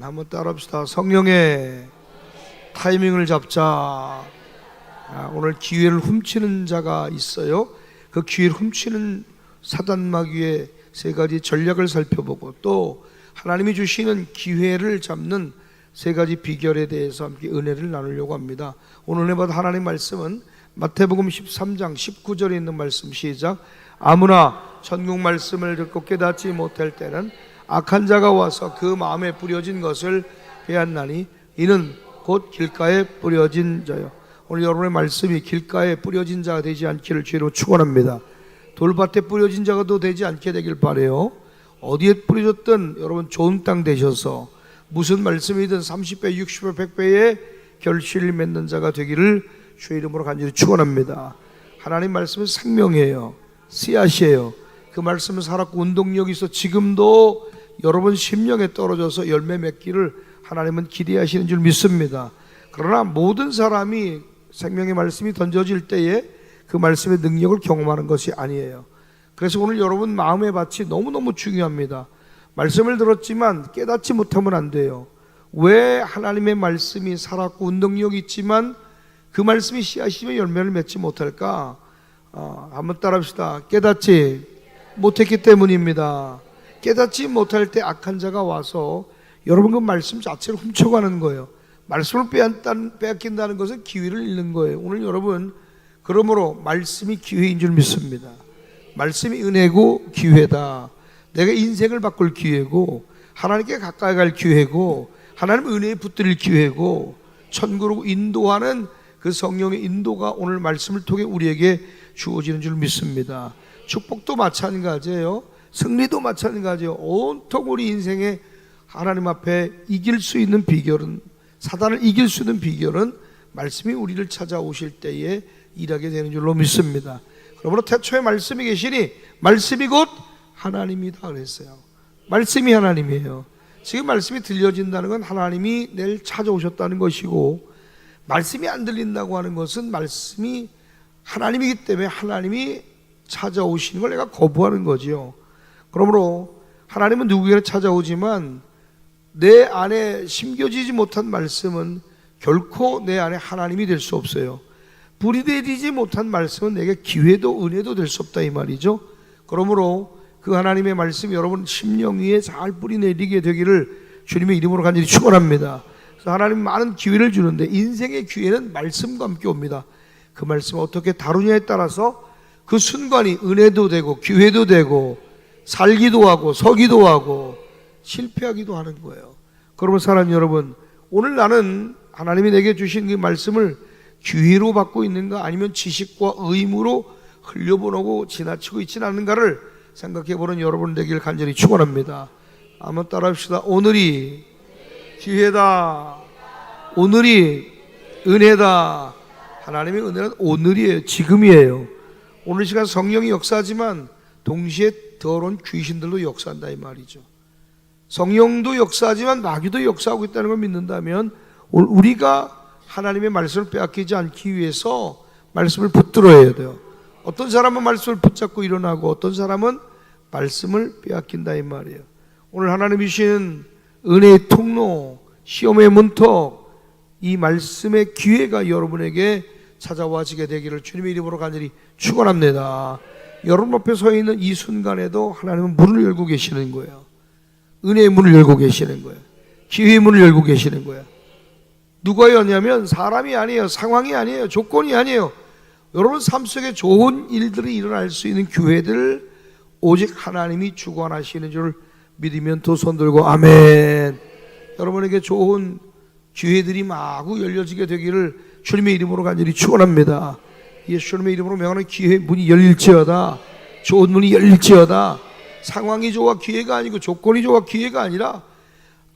한번 따라합시다. 성령의 타이밍을 잡자. 오늘 기회를 훔치는 자가 있어요. 그 기회를 훔치는 사단마귀의 세 가지 전략을 살펴보고 또 하나님이 주시는 기회를 잡는 세 가지 비결에 대해서 함께 은혜를 나누려고 합니다. 오늘 은혜 받은 하나님 말씀은 마태복음 13장 19절에 있는 말씀. 시작. 아무나 천국 말씀을 듣고 깨닫지 못할 때는 악한 자가 와서 그 마음에 뿌려진 것을 빼앗나니 이는 곧 길가에 뿌려진 자요. 오늘 여러분의 말씀이 길가에 뿌려진 자가 되지 않기를 주로 축원합니다. 돌밭에 뿌려진 자가 또 되지 않게 되길 바라요. 어디에 뿌려졌든 여러분 좋은 땅 되셔서 무슨 말씀이든 30배, 60배, 100배의 결실을 맺는 자가 되기를 주의 이름으로 간절히 축원합니다. 하나님 말씀은 생명이에요. 씨앗이에요. 그 말씀은 살았고 운동력이 있어 지금도 여러분 심령에 떨어져서 열매 맺기를 하나님은 기대하시는 줄 믿습니다. 그러나 모든 사람이 생명의 말씀이 던져질 때에 그 말씀의 능력을 경험하는 것이 아니에요. 그래서 오늘 여러분 마음의 밭이 너무너무 중요합니다. 말씀을 들었지만 깨닫지 못하면 안 돼요. 왜 하나님의 말씀이 살았고 운동력이 있지만 그 말씀이 씨앗이며 열매를 맺지 못할까? 한번 따라합시다. 깨닫지 못했기 때문입니다. 깨닫지 못할 때 악한 자가 와서 여러분 그 말씀 자체를 훔쳐가는 거예요. 말씀을 빼앗긴다는 것은 기회를 잃는 거예요. 오늘 여러분 그러므로 말씀이 기회인 줄 믿습니다. 말씀이 은혜고 기회다. 내가 인생을 바꿀 기회고 하나님께 가까이 갈 기회고 하나님 은혜에 붙들 기회고 천국으로 인도하는 그 성령의 인도가 오늘 말씀을 통해 우리에게 주어지는 줄 믿습니다. 축복도 마찬가지예요. 승리도 마찬가지예요. 온통 우리 인생에 하나님 앞에 이길 수 있는 비결은, 사단을 이길 수 있는 비결은 말씀이 우리를 찾아오실 때에 일하게 되는 줄로 믿습니다. 그러므로 태초에 말씀이 계시니 말씀이 곧 하나님이다 그랬어요. 말씀이 하나님이에요. 지금 말씀이 들려진다는 건 하나님이 내일 찾아오셨다는 것이고, 말씀이 안 들린다고 하는 것은 말씀이 하나님이기 때문에 하나님이 찾아오시는 걸 내가 거부하는 거지요. 그러므로 하나님은 누구에게나 찾아오지만 내 안에 심겨지지 못한 말씀은 결코 내 안에 하나님이 될 수 없어요. 불이 되지 못한 말씀은 내게 기회도 은혜도 될 수 없다 이 말이죠. 그러므로 그 하나님의 말씀 여러분 심령 위에 잘 뿌리 내리게 되기를 주님의 이름으로 간절히 축원합니다. 그래서 하나님 많은 기회를 주는데 인생의 기회는 말씀과 함께 옵니다. 그 말씀을 어떻게 다루냐에 따라서 그 순간이 은혜도 되고 기회도 되고 살기도 하고 서기도 하고 실패하기도 하는 거예요. 그러면 사람 여러분, 오늘 나는 하나님이 내게 주신 그 말씀을 기회로 받고 있는가 아니면 지식과 의무로 흘려보내고 지나치고 있지는 않은가를 생각해보는 여러분 되길 간절히 축원합니다. 한번 따라합시다. 오늘이 기회다. 오늘이 은혜다. 하나님의 은혜는 오늘이에요. 지금이에요. 오늘 시간 성령이 역사하지만 동시에 더러운 귀신들도 역사한다 이 말이죠. 성령도 역사하지만 마귀도 역사하고 있다는 걸 믿는다면 오늘 우리가 하나님의 말씀을 빼앗기지 않기 위해서 말씀을 붙들어야 돼요. 어떤 사람은 말씀을 붙잡고 일어나고 어떤 사람은 말씀을 빼앗긴다 이 말이에요. 오늘 하나님이 주신 은혜의 통로, 시험의 문턱, 이 말씀의 기회가 여러분에게 찾아와지게 되기를 주님의 이름으로 간절히 축원합니다. 여러분 앞에 서 있는 이 순간에도 하나님은 문을 열고 계시는 거예요. 은혜의 문을 열고 계시는 거예요. 기회의 문을 열고 계시는 거예요. 누가 여냐면 사람이 아니에요. 상황이 아니에요. 조건이 아니에요. 여러분 삶 속에 좋은 일들이 일어날 수 있는 기회들 오직 하나님이 주관하시는 줄 믿으면 두 손 들고 아멘. 여러분에게 좋은 기회들이 마구 열려지게 되기를 주님의 이름으로 간절히 축원합니다. 예수님의 이름으로 명하는 기회 문이 열릴지어다. 좋은 문이 열릴지어다. 상황이 좋아 기회가 아니고 조건이 좋아 기회가 아니라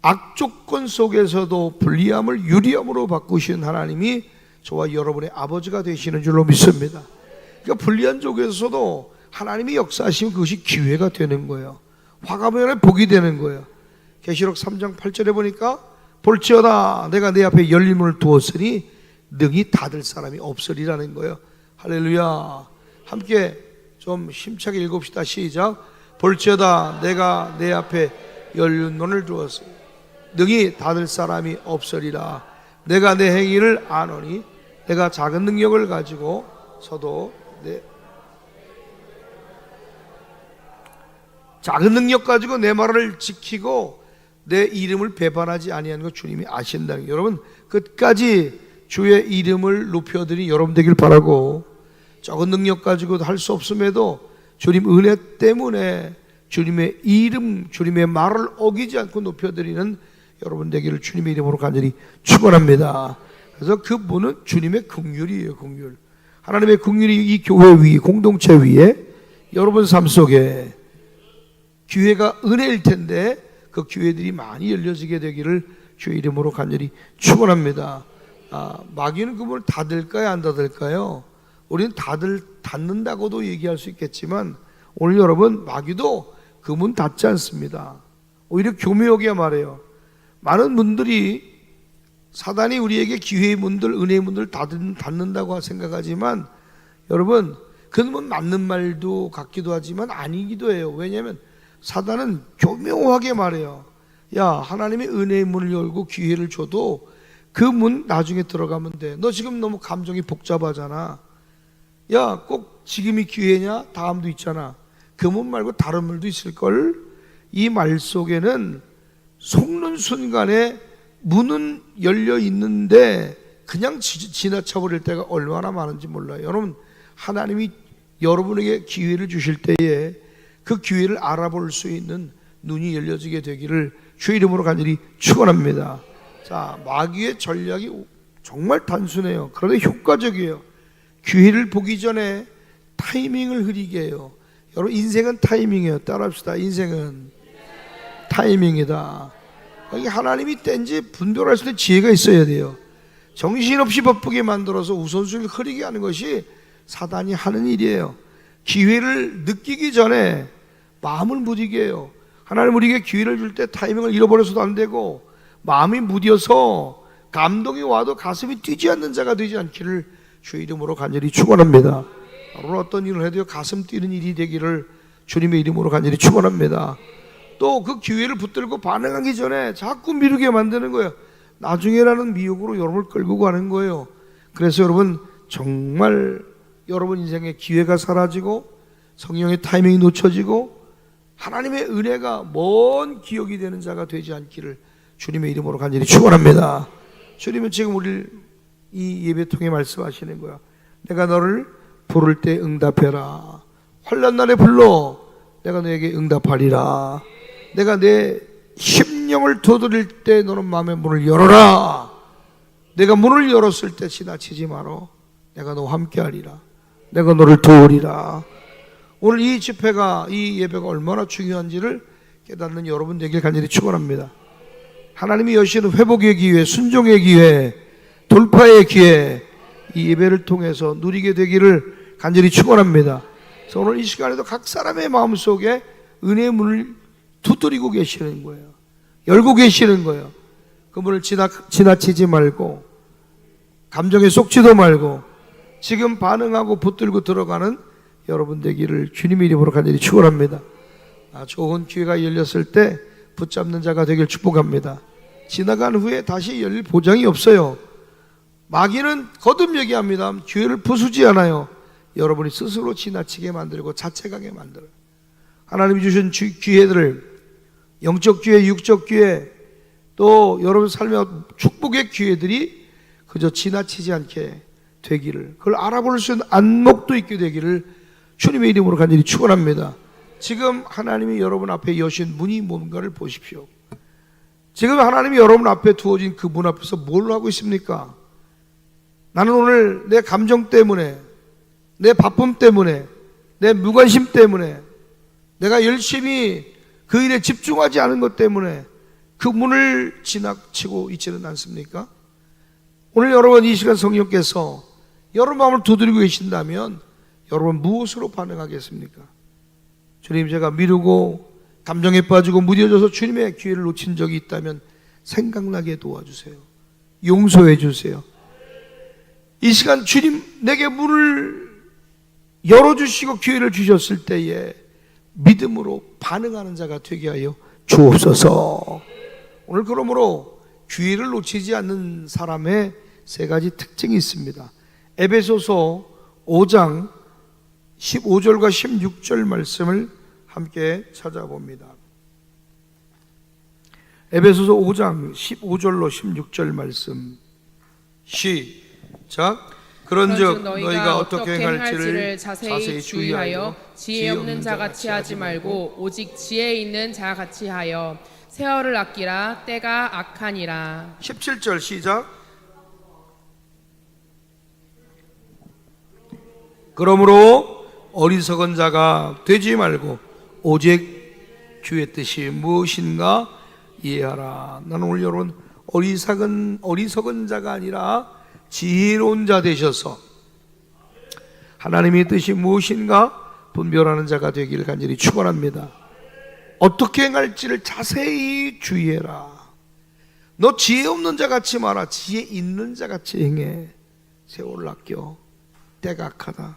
악조건 속에서도 불리함을 유리함으로 바꾸신 하나님이 저와 여러분의 아버지가 되시는 줄로 믿습니다. 그러니까 불리한 쪽에서도 하나님이 역사하시면 그것이 기회가 되는 거예요. 화가면에 복이 되는 거예요. 계시록 3장 8절에 보니까 볼지어다 내가 내 앞에 열린 문을 두었으니 능히 닫을 사람이 없으리라는 거예요. 할렐루야. 함께 좀 힘차게 읽읍시다. 시작. 볼지어다 내가 내 앞에 열린 문을 두었으니 능히 닫을 사람이 없으리라. 내가 내 행위를 아노니 내가 작은 능력을 가지고 서도 작은 능력 가지고 내 말을 지키고 내 이름을 배반하지 아니하는 것 주님이 아신다는 것. 여러분 끝까지 주의 이름을 높여드린 여러분 되길 바라고, 적은 능력 가지고도 할 수 없음에도 주님 은혜 때문에 주님의 이름, 주님의 말을 어기지 않고 높여드리는 여러분 되기를 주님의 이름으로 간절히 축원합니다. 그래서 그분은 주님의 긍휼이에요. 긍휼. 하나님의 긍휼이 이 교회 위에, 공동체 위에, 여러분 삶 속에 기회가 은혜일 텐데 그 기회들이 많이 열려지게 되기를 주의 이름으로 간절히 축원합니다. 마귀는 그분을 닫을까요, 안 닫을까요? 우리는 닫는다고도 얘기할 수 있겠지만 오늘 여러분 마귀도 그 문 닫지 않습니다. 오히려 교묘하게 말해요. 많은 분들이 사단이 우리에게 기회의 문들, 은혜의 문들을 닫는다고 생각하지만 여러분 그건 맞는 말도 같기도 하지만 아니기도 해요. 왜냐하면 사단은 교묘하게 말해요. 야, 하나님의 은혜의 문을 열고 기회를 줘도 그 문 나중에 들어가면 돼. 너 지금 너무 감정이 복잡하잖아. 야, 꼭 지금이 기회냐? 다음도 있잖아. 그 문 말고 다른 문도 있을걸? 이 말 속에는 속는 순간에 문은 열려 있는데 그냥 지나쳐 버릴 때가 얼마나 많은지 몰라요. 여러분, 하나님이 여러분에게 기회를 주실 때에 그 기회를 알아볼 수 있는 눈이 열려지게 되기를 주의 이름으로 간절히 축원합니다. 자, 마귀의 전략이 정말 단순해요. 그런데 효과적이에요. 기회를 보기 전에 타이밍을 흐리게 해요. 여러분, 인생은 타이밍이에요. 따라합시다. 인생은 타이밍이다. 여기 하나님이 땐지 분별할 수 있는 지혜가 있어야 돼요. 정신없이 바쁘게 만들어서 우선순위를 흐리게 하는 것이 사단이 하는 일이에요. 기회를 느끼기 전에 마음을 무디게 해요. 하나님 우리에게 기회를 줄 때 타이밍을 잃어버려서도 안 되고, 마음이 무뎌서 감동이 와도 가슴이 뛰지 않는 자가 되지 않기를 주의 이름으로 간절히 축원합니다. 오늘 어떤 일을 해도 가슴 뛰는 일이 되기를 주님의 이름으로 간절히 축원합니다. 또 그 기회를 붙들고 반응하기 전에 자꾸 미루게 만드는 거예요. 나중에라는 미혹으로 여러분을 끌고 가는 거예요. 그래서 여러분 정말 여러분 인생에 기회가 사라지고 성령의 타이밍이 놓쳐지고 하나님의 은혜가 먼 기억이 되는 자가 되지 않기를 주님의 이름으로 간절히 축원합니다. 주님은 지금 우리를 이 예배 통해 말씀하시는 거야. 내가 너를 부를 때 응답해라. 환난 날에 불러 내가 너에게 응답하리라. 내가 내 심령을 두드릴 때 너는 마음의 문을 열어라. 내가 문을 열었을 때 지나치지 마라. 내가 너와 함께하리라. 내가 너를 도우리라. 오늘 이 집회가, 이 예배가 얼마나 중요한지를 깨닫는 여러분 되길 간절히 축원합니다. 하나님이 여시는 회복의 기회, 순종의 기회, 돌파의 기회, 이 예배를 통해서 누리게 되기를 간절히 축원합니다. 그래서 오늘 이 시간에도 각 사람의 마음속에 은혜의 문을 두드리고 계시는 거예요. 열고 계시는 거예요. 그 문을 지나치지 말고, 감정에 쏙지도 말고 지금 반응하고 붙들고 들어가는 여러분 되기를 주님의 이름으로 간절히 축원합니다. 좋은 기회가 열렸을 때 붙잡는 자가 되길 축복합니다. 지나간 후에 다시 열릴 보장이 없어요. 마귀는 거듭 얘기합니다. 기회를 부수지 않아요. 여러분이 스스로 지나치게 만들고 자책하게 만들어요. 하나님이 주신 기회들을, 영적 기회, 육적 기회, 또 여러분 삶의 축복의 기회들이 그저 지나치지 않게 되기를, 그걸 알아볼 수 있는 안목도 있게 되기를 주님의 이름으로 간절히 축원합니다. 지금 하나님이 여러분 앞에 여신 문이 뭔가를 보십시오. 지금 하나님이 여러분 앞에 두어진 그 문 앞에서 뭘 하고 있습니까? 나는 오늘 내 감정 때문에, 내 바쁨 때문에, 내 무관심 때문에, 내가 열심히 그 일에 집중하지 않은 것 때문에 그 문을 지나치고 있지는 않습니까? 오늘 여러분 이 시간 성령께서 여러분 마음을 두드리고 계신다면 여러분 무엇으로 반응하겠습니까? 주님, 제가 미루고 감정에 빠지고 무뎌져서 주님의 기회를 놓친 적이 있다면 생각나게 도와주세요. 용서해 주세요. 이 시간 주님 내게 문을 열어주시고 기회를 주셨을 때에 믿음으로 반응하는 자가 되게 하여 주옵소서. 오늘 그러므로 기회를 놓치지 않는 사람의 세 가지 특징이 있습니다. 에베소서 5장 15절과 16절 말씀을 함께 찾아봅니다. 에베소서 5장 15절로 16절 말씀 시작. 그런즉 너희가 어떻게 행할지를 자세히 주의하여 지혜 없는 자같이 하지 말고 오직 지혜 있는 자같이 하여 세월을 아끼라. 때가 악하니라. 17절 시작. 그러므로 어리석은 자가 되지 말고 오직 주의 뜻이 무엇인가 이해하라. 나는 오늘 여러분 어리석은 자가 아니라 지혜로운 자 되셔서 하나님의 뜻이 무엇인가 분별하는 자가 되기를 간절히 축원합니다. 어떻게 행할지를 자세히 주의해라. 너 지혜 없는 자 같이 마라. 지혜 있는 자 같이 행해. 세월을 아껴. 때가 악하다.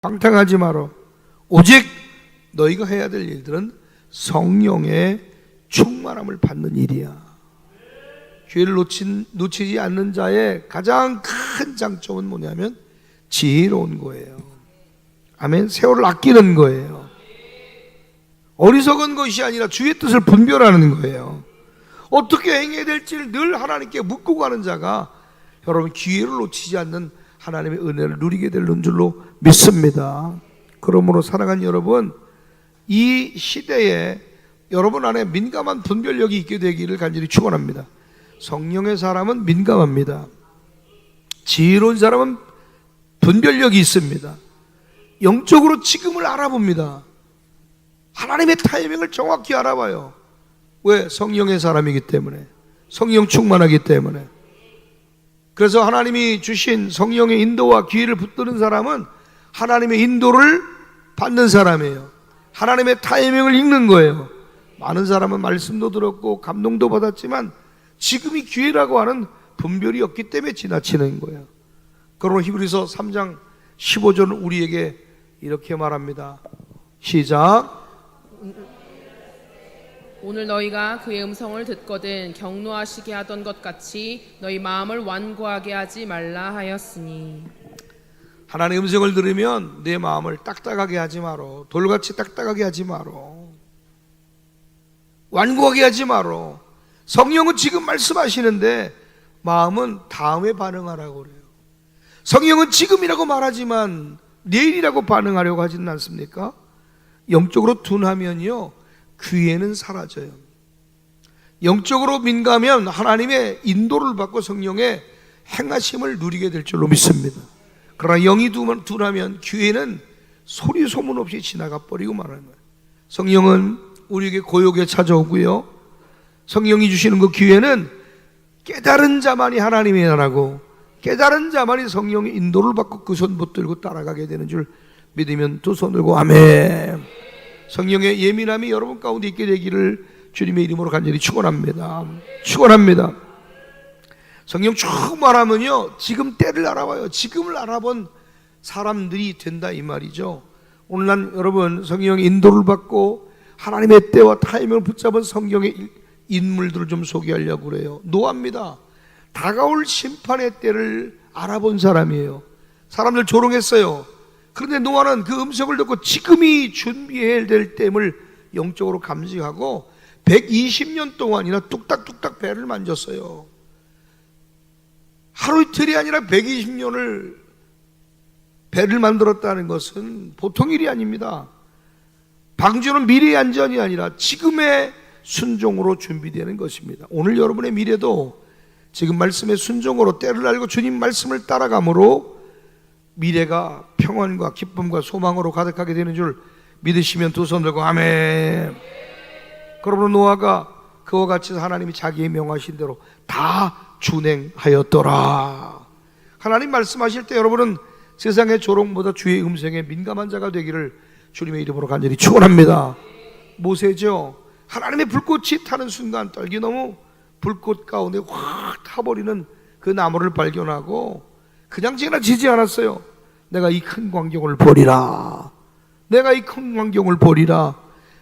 방탕하지 마라. 오직 너희가 해야 될 일들은 성령의 충만함을 받는 일이야. 기회를 놓치지 않는 자의 가장 큰 장점은 뭐냐면 지혜로운 거예요. 아멘. 세월을 아끼는 거예요. 어리석은 것이 아니라 주의 뜻을 분별하는 거예요. 어떻게 행해야 될지를 늘 하나님께 묻고 가는 자가 여러분 기회를 놓치지 않는 하나님의 은혜를 누리게 되는 줄로 믿습니다. 그러므로 사랑하는 여러분, 이 시대에 여러분 안에 민감한 분별력이 있게 되기를 간절히 축원합니다. 성령의 사람은 민감합니다. 지혜로운 사람은 분별력이 있습니다. 영적으로 지금을 알아봅니다. 하나님의 타이밍을 정확히 알아봐요. 왜? 성령의 사람이기 때문에, 성령 충만하기 때문에. 그래서 하나님이 주신 성령의 인도와 기회를 붙드는 사람은 하나님의 인도를 받는 사람이에요. 하나님의 타이밍을 읽는 거예요. 많은 사람은 말씀도 들었고 감동도 받았지만 지금이 기회라고 하는 분별이 없기 때문에 지나치는 거예요. 그러므로 히브리서 3장 15절은 우리에게 이렇게 말합니다. 시작. 오늘 너희가 그의 음성을 듣거든 경노하시게 하던 것 같이 너희 마음을 완고하게 하지 말라 하였으니. 하나님의 음성을 들으면 내 마음을 딱딱하게 하지 마라. 돌같이 딱딱하게 하지 마라. 완고하게 하지 마라. 성령은 지금 말씀하시는데 마음은 다음에 반응하라고 그래요. 성령은 지금이라고 말하지만 내일이라고 반응하려고 하지는 않습니까? 영적으로 둔하면요 귀에는 사라져요. 영적으로 민감하면 하나님의 인도를 받고 성령의 행하심을 누리게 될 줄로 믿습니다. 그러나 영이 둔하면 귀에는 소리 소문 없이 지나가 버리고 말하는 거예요. 성령은 우리에게 고요하게 찾아오고요, 성령이 주시는 그 기회는 깨달은 자만이 하나님의 나라고 깨달은 자만이 성령의 인도를 받고 그 손 붙들고 따라가게 되는 줄 믿으면 두 손 들고 아멘. 성령의 예민함이 여러분 가운데 있게 되기를 주님의 이름으로 간절히 축원합니다. 축원합니다. 성령 충만하면요 지금 때를 알아봐요. 지금을 알아본 사람들이 된다 이 말이죠. 오늘 난 여러분 성령의 인도를 받고 하나님의 때와 타이밍을 붙잡은 성경의 인물들을 좀 소개하려고 그래요. 노아입니다. 다가올 심판의 때를 알아본 사람이에요. 사람들 조롱했어요. 그런데 노아는 그 음성을 듣고 지금이 준비해야 될 때임을 영적으로 감지하고 120년 동안이나 뚝딱뚝딱 배를 만졌어요. 하루 이틀이 아니라 120년을 배를 만들었다는 것은 보통 일이 아닙니다. 방주는 미래의 안전이 아니라 지금의 순종으로 준비되는 것입니다. 오늘 여러분의 미래도 지금 말씀의 순종으로 때를 알고 주님 말씀을 따라감으로 미래가 평안과 기쁨과 소망으로 가득하게 되는 줄 믿으시면 두 손 들고 아멘. 그러므로 노아가 그와 같이 하나님이 자기의 명하신 대로 다 준행하였더라. 하나님 말씀하실 때 여러분은 세상의 조롱보다 주의 음성에 민감한 자가 되기를 주님의 이름으로 간절히 축원합니다. 모세죠. 하나님의 불꽃이 타는 순간 떨기 너무 불꽃 가운데 확 타버리는 그 나무를 발견하고 그냥 지나치지 않았어요. 내가 이 큰 광경을 보리라. 내가 이 큰 광경을 보리라.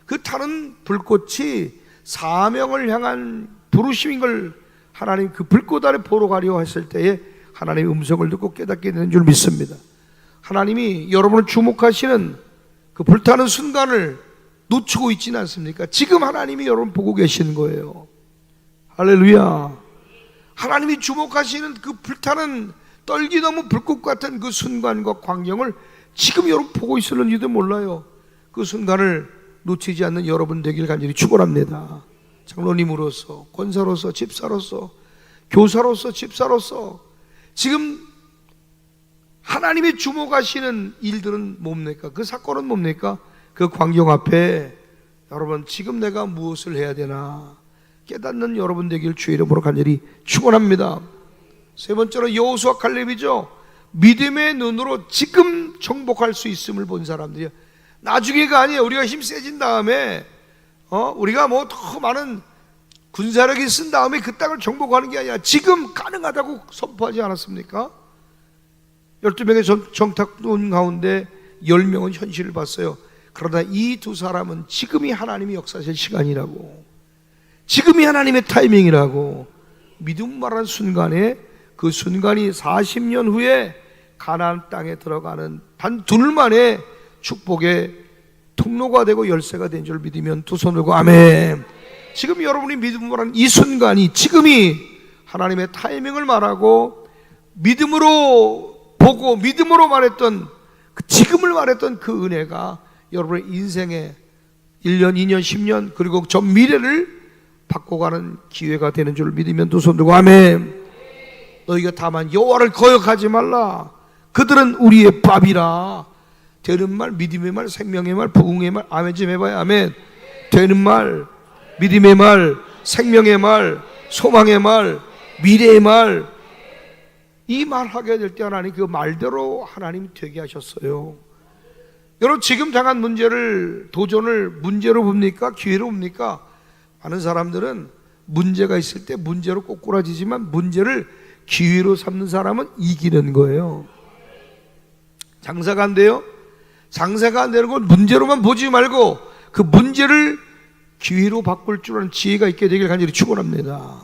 그 타는 불꽃이 사명을 향한 부르심인 걸 하나님 그 불꽃 아래 보러 가려 했을 때에 하나님의 음성을 듣고 깨닫게 되는 줄 믿습니다. 하나님이 여러분을 주목하시는 그 불타는 순간을 놓치고 있지는 않습니까? 지금 하나님이 여러분 보고 계시는 거예요. 할렐루야. 하나님이 주목하시는 그 불타는 떨기 넘은 불꽃 같은 그 순간과 광경을 지금 여러분 보고 있을는지도 몰라요. 그 순간을 놓치지 않는 여러분 되길 간절히 축원합니다. 장로님으로서, 권사로서, 집사로서, 교사로서, 집사로서 지금 하나님이 주목하시는 일들은 뭡니까? 그 사건은 뭡니까? 그 광경 앞에 여러분 지금 내가 무엇을 해야 되나 깨닫는 여러분 되길 주의 이름으로 간절히 축원합니다. 세 번째로 여호수아 칼렙이죠. 믿음의 눈으로 지금 정복할 수 있음을 본 사람들이요. 나중에가 아니에요. 우리가 힘 세진 다음에 우리가 뭐 더 많은 군사력이 쓴 다음에 그 땅을 정복하는 게 아니라 지금 가능하다고 선포하지 않았습니까? 12명의 정탐꾼 가운데 10명은 현실을 봤어요. 그러나 이 두 사람은 지금이 하나님이 역사하실 시간이라고, 지금이 하나님의 타이밍이라고 믿음 말한 순간에, 그 순간이 40년 후에 가나안 땅에 들어가는 단 둘만의 축복의 통로가 되고 열쇠가 된 줄 믿으면 두 손 들고 아멘. 지금 여러분이 믿음 말하는 이 순간이, 지금이 하나님의 타이밍을 말하고 믿음으로 보고 믿음으로 말했던 지금을 말했던 그 은혜가 여러분의 인생의 1년, 2년, 10년 그리고 전 미래를 바꿔가는 기회가 되는 줄 믿으면 두 손 들고 아멘. 너희가 다만 여호와를 거역하지 말라. 그들은 우리의 밥이라. 되는 말, 믿음의 말, 생명의 말, 부흥의 말. 아멘 좀 해봐요. 아멘. 되는 말, 믿음의 말, 생명의 말, 소망의 말, 미래의 말. 이 말 하게 될 때 하나님 그 말대로 하나님이 되게 하셨어요. 여러분 지금 당한 문제를, 도전을 문제로 봅니까? 기회로 봅니까? 많은 사람들은 문제가 있을 때 문제로 꼬꾸라지지만 문제를 기회로 삼는 사람은 이기는 거예요. 장사가 안 돼요? 장사가 안 되는 건 문제로만 보지 말고 그 문제를 기회로 바꿀 줄 아는 지혜가 있게 되길 간절히 축원합니다.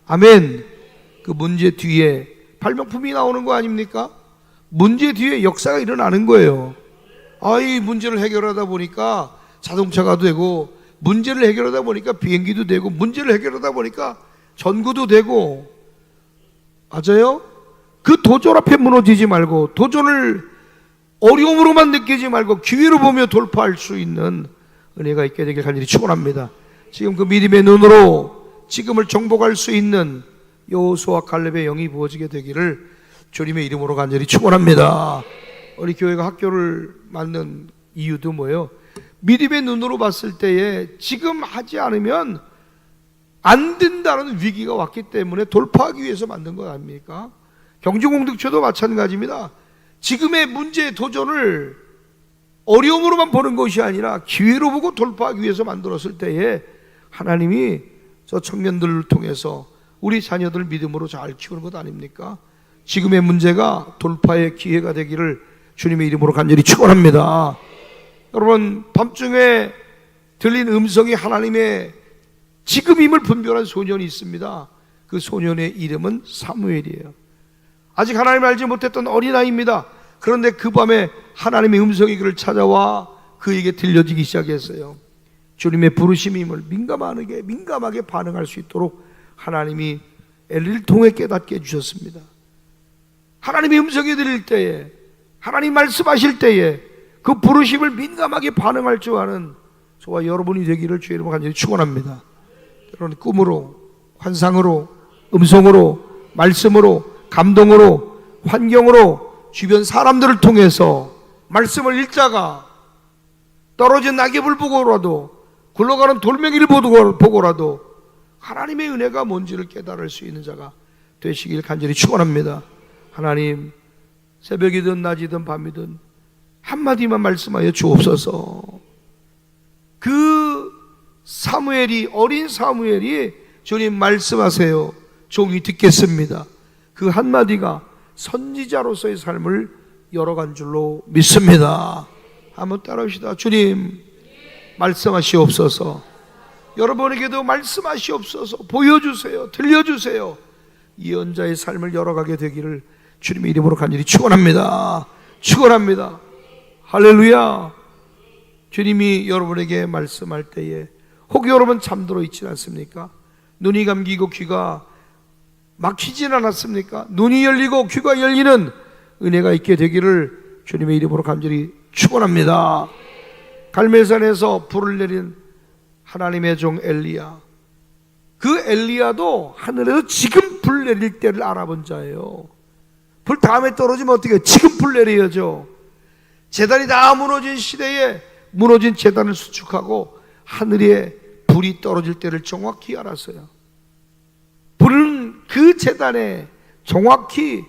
아멘. 그 문제 뒤에 발명품이 나오는 거 아닙니까? 문제 뒤에 역사가 일어나는 거예요. 이 문제를 해결하다 보니까 자동차가 되고, 문제를 해결하다 보니까 비행기도 되고, 문제를 해결하다 보니까 전구도 되고. 맞아요? 그 도전 앞에 무너지지 말고, 도전을 어려움으로만 느끼지 말고 기회로 보며 돌파할 수 있는 은혜가 있게 되길 간절히 축원합니다. 지금 그 믿음의 눈으로 지금을 정복할 수 있는 여호수아 칼렙의 영이 부어지게 되기를 주님의 이름으로 간절히 축원합니다. 우리 교회가 학교를 만든 이유도 뭐예요? 믿음의 눈으로 봤을 때에 지금 하지 않으면 안 된다는 위기가 왔기 때문에 돌파하기 위해서 만든 것 아닙니까? 경주공동체도 마찬가지입니다. 지금의 문제의 도전을 어려움으로만 보는 것이 아니라 기회로 보고 돌파하기 위해서 만들었을 때에 하나님이 저 청년들을 통해서 우리 자녀들 믿음으로 잘 키우는 것 아닙니까? 지금의 문제가 돌파의 기회가 되기를 주님의 이름으로 간절히 축원합니다. 여러분 밤중에 들린 음성이 하나님의 지금임을 분별한 소년이 있습니다. 그 소년의 이름은 사무엘이에요. 아직 하나님을 알지 못했던 어린아이입니다. 그런데 그 밤에 하나님의 음성이 그를 찾아와 그에게 들려지기 시작했어요. 주님의 부르심임을 민감하게 반응할 수 있도록 하나님이 엘리를 통해 깨닫게 해주셨습니다. 하나님의 음성이 들릴 때에, 하나님 말씀하실 때에 그 부르심을 민감하게 반응할 줄 아는 저와 여러분이 되기를 주의 이름으로 간절히 축원합니다. 여러분 꿈으로, 환상으로, 음성으로, 말씀으로, 감동으로, 환경으로, 주변 사람들을 통해서 말씀을 읽다가 떨어진 낙엽을 보고라도, 굴러가는 돌멩이를 보고라도 하나님의 은혜가 뭔지를 깨달을 수 있는 자가 되시길 간절히 축원합니다. 하나님, 새벽이든 낮이든 밤이든 한마디만 말씀하여 주옵소서. 그 사무엘이, 어린 사무엘이 주님 말씀하세요, 종이 듣겠습니다, 그 한마디가 선지자로서의 삶을 열어간 줄로 믿습니다. 한번 따라합시다. 주님 말씀하시옵소서. 여러분에게도 말씀하시옵소서. 보여주세요. 들려주세요. 예언자의 삶을 열어가게 되기를 주님의 이름으로 간절히 축원합니다. 축원합니다. 할렐루야. 주님이 여러분에게 말씀할 때에 혹 여러분 잠들어 있지 않습니까? 눈이 감기고 귀가 막히진 않았습니까? 눈이 열리고 귀가 열리는 은혜가 있게 되기를 주님의 이름으로 간절히 축원합니다. 갈멜산에서 불을 내린 하나님의 종 엘리야, 그 엘리야도 하늘에서 지금 불 내릴 때를 알아본 자예요. 불 다음에 떨어지면 어떻게 해요? 지금 불 내려야죠. 제단이 다 무너진 시대에 무너진 제단을 수축하고 하늘에 불이 떨어질 때를 정확히 알았어요. 불은 그 제단에 정확히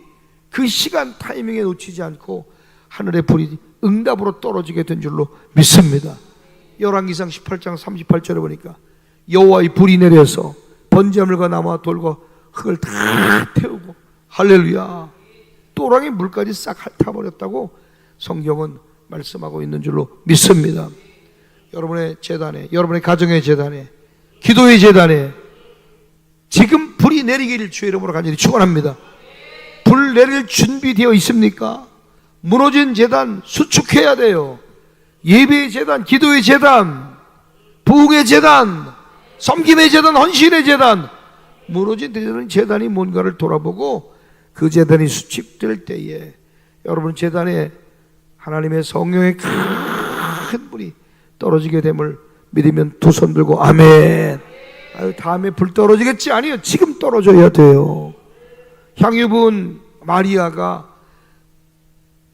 그 시간 타이밍에 놓치지 않고 하늘의 불이 응답으로 떨어지게 된 줄로 믿습니다. 열왕기상 18장 38절에 보니까 여호와의 불이 내려서 번제물과 나무와 돌과 흙을 다 태우고, 할렐루야, 또랑의 물까지 싹 핥아버렸다고 성경은 말씀하고 있는 줄로 믿습니다. 여러분의 제단에, 여러분의 가정의 제단에, 기도의 제단에 지금 불이 내리기를 주의 이름으로 간절히 축원합니다. 불 내릴 준비되어 있습니까? 무너진 제단 수축해야 돼요. 예배의 제단, 기도의 제단, 부흥의 제단, 섬김의 제단, 헌신의 제단, 무너진 제단이 뭔가를 돌아보고 그 제단이 수축될 때에 여러분 제단에 하나님의 성령의 큰 불이 떨어지게 됨을 믿으면 두 손 들고 아멘. 아유, 다음에 불 떨어지겠지? 아니요, 지금 떨어져야 돼요. 향유분 마리아가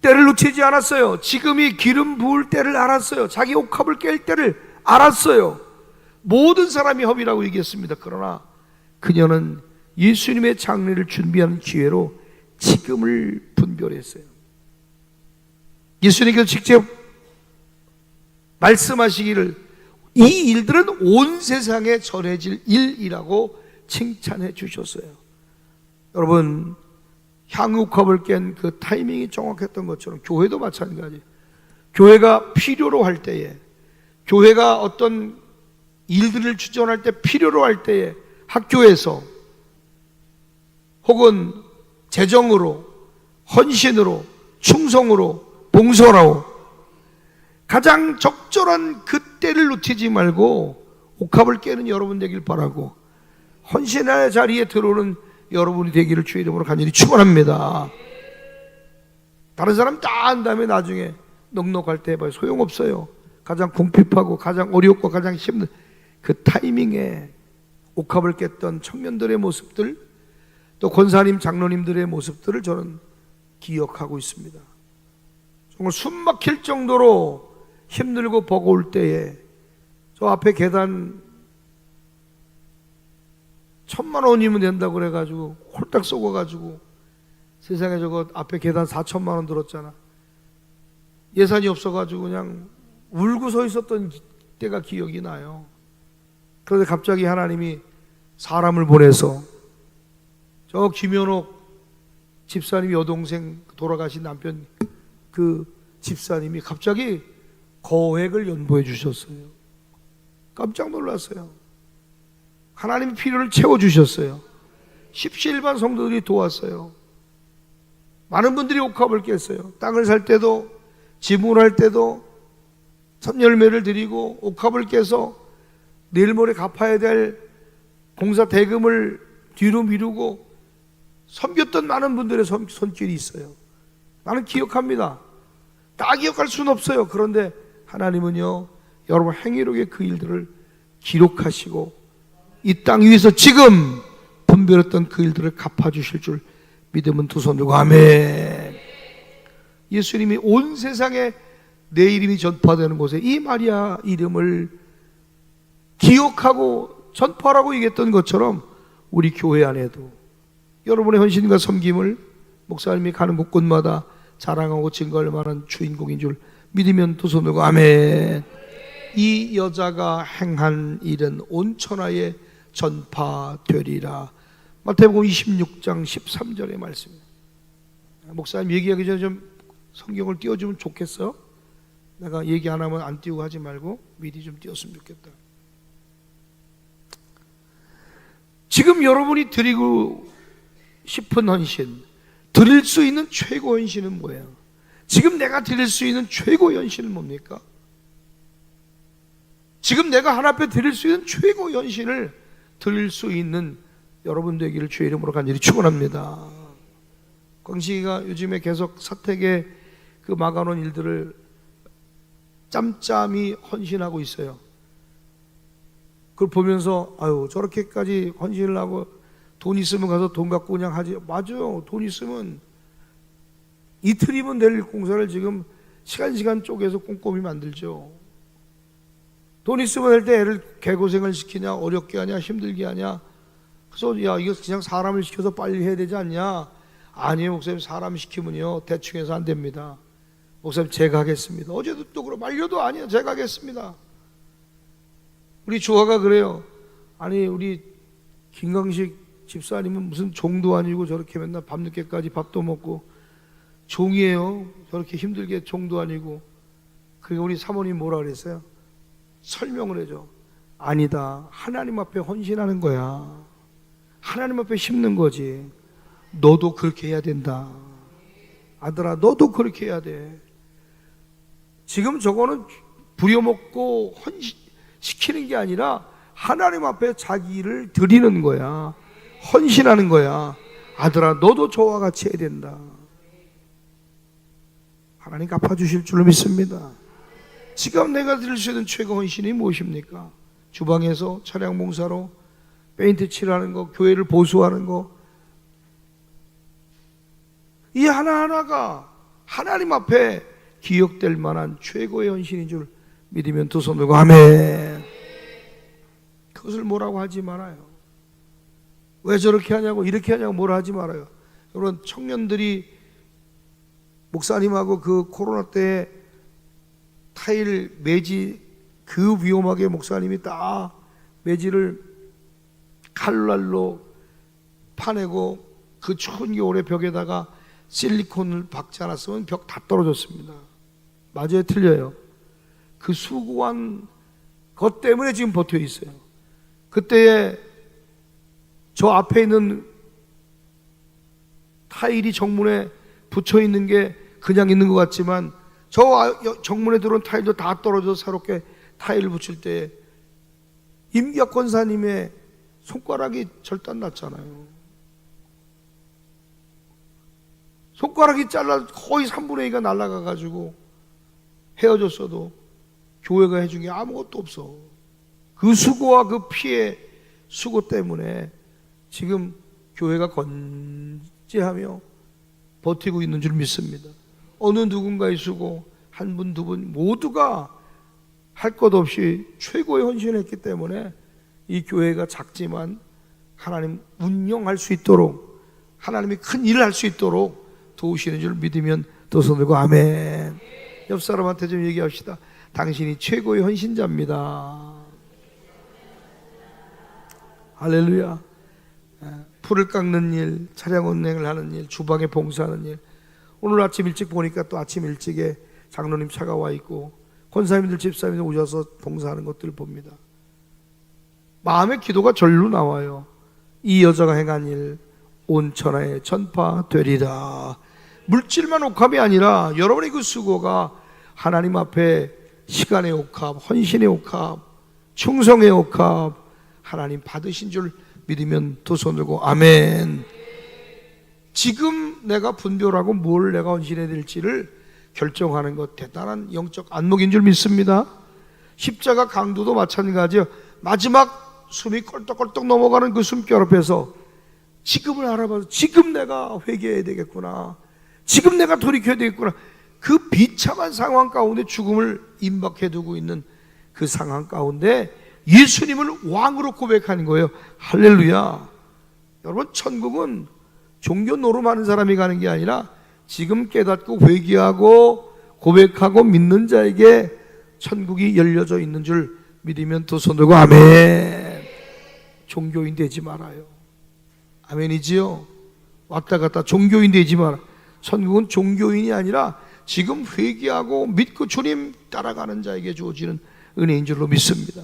때를 놓치지 않았어요. 지금이 기름 부을 때를 알았어요. 자기 옥합을 깰 때를 알았어요. 모든 사람이 허비라고 얘기했습니다. 그러나 그녀는 예수님의 장례를 준비하는 기회로 지금을 분별했어요. 예수님께서 직접 말씀하시기를 이 일들은 온 세상에 전해질 일이라고 칭찬해 주셨어요. 여러분, 향유컵을 깬 그 타이밍이 정확했던 것처럼 교회도 마찬가지. 교회가 필요로 할 때에, 교회가 어떤 일들을 주전할 때 필요로 할 때에 학교에서 혹은 재정으로, 헌신으로, 충성으로, 봉사로 가장 적절한 그때를 놓치지 말고 옥합을 깨는 여러분 되길 바라고, 헌신의 자리에 들어오는 여러분이 되기를 주의 이름으로 간절히 축원합니다. 다른 사람 다 한 다음에 나중에 넉넉할 때 해봐요. 소용없어요. 가장 궁핍하고 가장 어렵고 가장 힘든 그 타이밍에 옥합을 깼던 청년들의 모습들, 또 권사님 장로님들의 모습들을 저는 기억하고 있습니다. 정말 숨 막힐 정도로 힘들고 버거울 때에 저 앞에 계단 1,000만 원이면 된다고 그래가지고 홀딱 쏘고가지고 세상에 저거 앞에 계단 4,000만 원 들었잖아. 예산이 없어가지고 그냥 울고 서 있었던 때가 기억이 나요. 그런데 갑자기 하나님이 사람을 보내서 저 김현옥 집사님이 여동생 돌아가신 남편 그 집사님이 갑자기 거액을 연보해 주셨어요. 깜짝 놀랐어요. 하나님의 필요를 채워주셨어요. 십시일반 성도들이 도왔어요. 많은 분들이 옥합을 깼어요. 땅을 살 때도, 지문할 때도 선열매를 드리고 옥합을 깨서 내일 모레 갚아야 될 공사 대금을 뒤로 미루고 섬겼던 많은 분들의 손길이 있어요. 나는 기억합니다. 다 기억할 수는 없어요. 그런데 하나님은요, 여러분 행위록의 그 일들을 기록하시고 이 땅 위에서 지금 분별했던 그 일들을 갚아주실 줄 믿으면 두 손 들고 아멘. 예수님이 온 세상에 내 이름이 전파되는 곳에 이 마리아 이름을 기억하고 전파라고 얘기했던 것처럼 우리 교회 안에도 여러분의 헌신과 섬김을 목사님이 가는 곳곳마다 자랑하고 증거할 만한 주인공인 줄 믿으면 두 손 들고 아멘. 이 여자가 행한 일은 온 천하에 전파되리라. 마태복음 26장 13절의 말씀입니다. 목사님 얘기하기 전에 좀 성경을 띄워주면 좋겠어? 내가 얘기 안 하면 안 띄우고 하지 말고 미리 좀 띄웠으면 좋겠다. 지금 여러분이 드리고 싶은 헌신, 드릴 수 있는 최고 헌신은 뭐예요? 지금 내가 드릴 수 있는 최고 헌신은 뭡니까? 지금 내가 하나님 앞에 드릴 수 있는 최고 헌신을 드릴 수 있는 여러분 되기를 주의 이름으로 간절히 축원합니다. 광식이가 요즘에 계속 사택에 그 막아놓은 일들을 짬짬이 헌신하고 있어요. 그걸 보면서 아유, 저렇게까지 헌신을 하고 돈 있으면 가서 돈 갖고 그냥 하지. 맞아요. 돈 있으면 이틀이면 될 공사를 지금 시간 쪼개서 꼼꼼히 만들죠. 돈 있으면 될 때 애를 개고생을 시키냐, 어렵게 하냐, 힘들게 하냐. 그래서 야, 이거 그냥 사람을 시켜서 빨리 해야 되지 않냐? 아니에요, 목사님. 사람 시키면요 대충 해서 안 됩니다. 목사님, 제가 하겠습니다. 어제도 또 그러고 말려도 아니에요, 제가 하겠습니다. 우리 조화가 그래요. 아니, 우리 김강식 집사님은 무슨 종도 아니고 저렇게 맨날 밤늦게까지 밥도 먹고 종이에요. 저렇게 힘들게 종도 아니고. 그리고 우리 사모님 뭐라 그랬어요? 설명을 해줘. 아니다, 하나님 앞에 헌신하는 거야. 하나님 앞에 심는 거지. 너도 그렇게 해야 된다. 아들아, 너도 그렇게 해야 돼. 지금 저거는 부려먹고 헌신시키는 게 아니라 하나님 앞에 자기를 드리는 거야. 헌신하는 거야. 아들아, 너도 저와 같이 해야 된다. 하나님 갚아주실 줄로 믿습니다. 지금 내가 드릴 수 있는 최고 헌신이 무엇입니까? 주방에서 차량 봉사로 페인트 칠하는 거, 교회를 보수하는 거, 이 하나하나가 하나님 앞에 기억될 만한 최고의 헌신인 줄 믿으면 두 손 들고 아멘. 그것을 뭐라고 하지 말아요. 왜 저렇게 하냐고, 이렇게 하냐고 뭐라 하지 말아요. 여러분, 청년들이 목사님하고 그 코로나 때 타일 매지, 그 위험하게 목사님이 다 매지를 칼날로 파내고 그 추운 겨울에 벽에다가 실리콘을 박지 않았으면 벽 다 떨어졌습니다. 맞아요, 틀려요? 그 수고한 것 때문에 지금 버텨 있어요. 그때에 저 앞에 있는 타일이 정문에 붙여 있는 게 그냥 있는 것 같지만 저 정문에 들어온 타일도 다 떨어져서 새롭게 타일을 붙일 때 임기학 권사님의 손가락이 절단 났잖아요. 손가락이 잘라 거의 3분의 2가 날아가가지고 헤어졌어도 교회가 해준 게 아무것도 없어. 그 수고와 그 피해 수고 때문에 지금 교회가 건재하며 버티고 있는 줄 믿습니다. 어느 누군가의 수고, 한 분, 두 분 모두가 할 것 없이 최고의 헌신을 했기 때문에 이 교회가 작지만 하나님 운영할 수 있도록, 하나님이 큰 일을 할 수 있도록 도우시는 줄 믿으면 두 손 들고 아멘. 옆 사람한테 좀 얘기합시다. 당신이 최고의 헌신자입니다. 할렐루야. 풀을 깎는 일, 차량 운행을 하는 일, 주방에 봉사하는 일. 오늘 아침 일찍 보니까 또 아침 일찍에 장로님 차가 와 있고 권사님들, 집사님들 오셔서 봉사하는 것들을 봅니다. 마음의 기도가 절로 나와요. 이 여자가 행한 일 온 천하에 전파되리라. 물질만 옥합이 아니라 여러분의 그 수고가 하나님 앞에 시간의 옥합, 헌신의 옥합, 충성의 옥합 하나님 받으신 줄 믿으면 두 손 들고 아멘. 지금 내가 분별하고 뭘 내가 헌신해야 될지를 결정하는 것 대단한 영적 안목인 줄 믿습니다. 십자가 강도도 마찬가지예요. 마지막 숨이 껄떡껄떡 넘어가는 그 숨결 앞에서 지금을 알아봐서 지금 내가 회개해야 되겠구나, 지금 내가 돌이켜야 되겠구나, 그 비참한 상황 가운데 죽음을 임박해 두고 있는 그 상황 가운데 예수님을 왕으로 고백하는 거예요. 할렐루야. 여러분, 천국은 종교 노름하는 사람이 가는 게 아니라 지금 깨닫고 회개하고 고백하고 믿는 자에게 천국이 열려져 있는 줄 믿으면 두 손 들고 아멘. 종교인 되지 말아요. 아멘이지요? 왔다 갔다 종교인 되지 마라. 천국은 종교인이 아니라 지금 회개하고 믿고 주님 따라가는 자에게 주어지는 은혜인 줄로 믿습니다.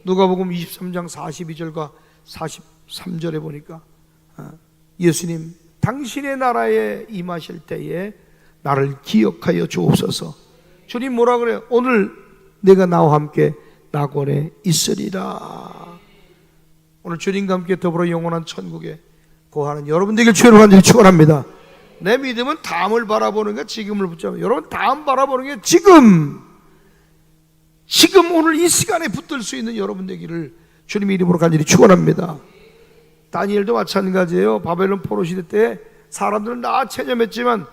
누가복음 23장 42절과 43절에 보니까 예수님 당신의 나라에 임하실 때에 나를 기억하여 주옵소서. 주님 뭐라 그래요? 오늘 내가 나와 함께 낙원에 있으리라. 오늘 주님과 함께 더불어 영원한 천국에 거하는 여러분 되길 주의 이름으로 간절히 축원합니다. 내 믿음은 다음을 바라보는 게 지금을 붙잡아요. 여러분 다음 바라보는 게 지금 오늘 이 시간에 붙들 수 있는 여러분 되기를 주님의 이름으로 간절히 축원합니다. 다니엘도 마찬가지예요. 바벨론 포로 시대 때 사람들은 다 체념했지만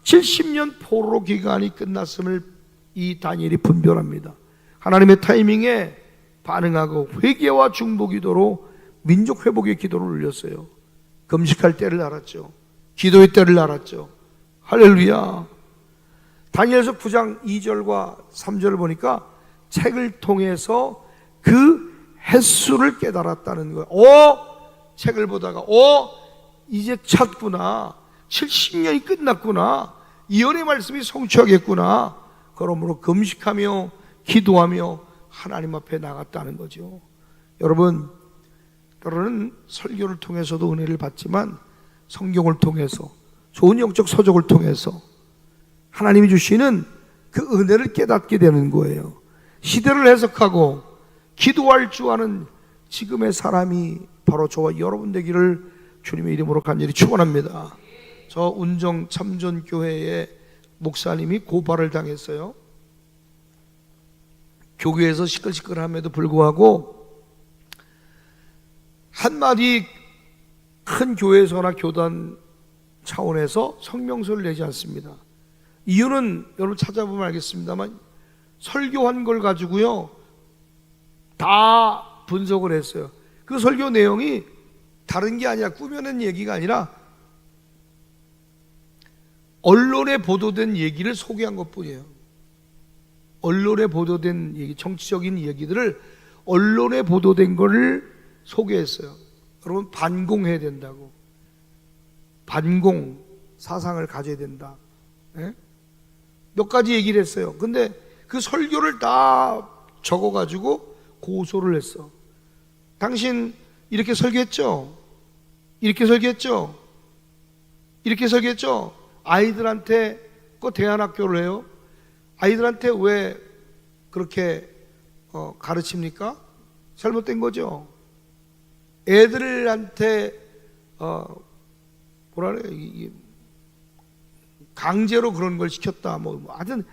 70년 포로 기간이 끝났음을 이 다니엘이 분별합니다. 하나님의 타이밍에 반응하고 회개와 중보기도로 민족 회복의 기도를 올렸어요. 금식할 때를 알았죠. 기도의 때를 알았죠. 할렐루야. 다니엘서 9장 2절과 3절을 보니까 책을 통해서 그 횟수를 깨달았다는 거예요. 책을 보다가 이제 찼구나. 70년이 끝났구나. 예언의 말씀이 성취하겠구나. 그러므로 금식하며 기도하며 하나님 앞에 나갔다는 거죠. 여러분, 때로는 설교를 통해서도 은혜를 받지만 성경을 통해서 좋은 영적 서적을 통해서 하나님이 주시는 그 은혜를 깨닫게 되는 거예요. 시대를 해석하고 기도할 줄 아는 지금의 사람이 바로 저와 여러분 되기를 주님의 이름으로 간절히 축원합니다. 저 운정 참전교회의 목사님이 고발을 당했어요. 교회에서 시끌시끌함에도 불구하고 한마디 큰 교회에서나 교단 차원에서 성명서를 내지 않습니다. 이유는 여러분 찾아보면 알겠습니다만 설교한 걸 가지고요 다 분석을 했어요. 그 설교 내용이 다른 게 아니라 꾸며낸 얘기가 아니라 언론에 보도된 얘기를 소개한 것뿐이에요. 언론에 보도된 얘기, 정치적인 얘기들을 언론에 보도된 거를 소개했어요. 여러분 반공해야 된다고. 반공 사상을 가져야 된다. 예? 몇 가지 얘기를 했어요. 근데 그 설교를 다 적어가지고 고소를 했어. 당신 이렇게 설교했죠? 이렇게 설교했죠? 이렇게 설교했죠? 아이들한테 그 대안학교를 해요? 아이들한테 왜 그렇게 가르칩니까? 잘못된 거죠. 애들한테 뭐라 그래? 강제로 그런 걸 시켰다. 하여튼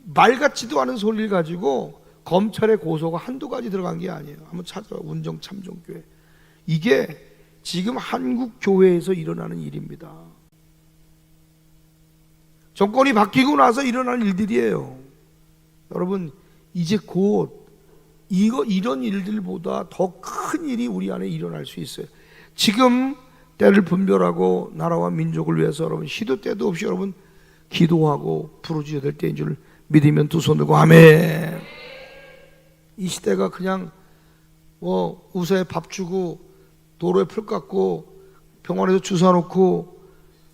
말 같지도 않은 소리를 가지고 검찰의 고소가 한두 가지 들어간 게 아니에요. 한번 찾아봐. 운정 참전교회. 이게 지금 한국 교회에서 일어나는 일입니다. 정권이 바뀌고 나서 일어나는 일들이에요. 여러분 이제 곧 이런 일들보다 더 큰 일이 우리 안에 일어날 수 있어요. 지금 때를 분별하고 나라와 민족을 위해서 여러분 시도 때도 없이 여러분 기도하고 부르짖어야 될 때인 줄 믿으면 두 손 들고 아멘. 이 시대가 그냥 우사에 밥 주고 도로에 풀 깎고 병원에서 주사 놓고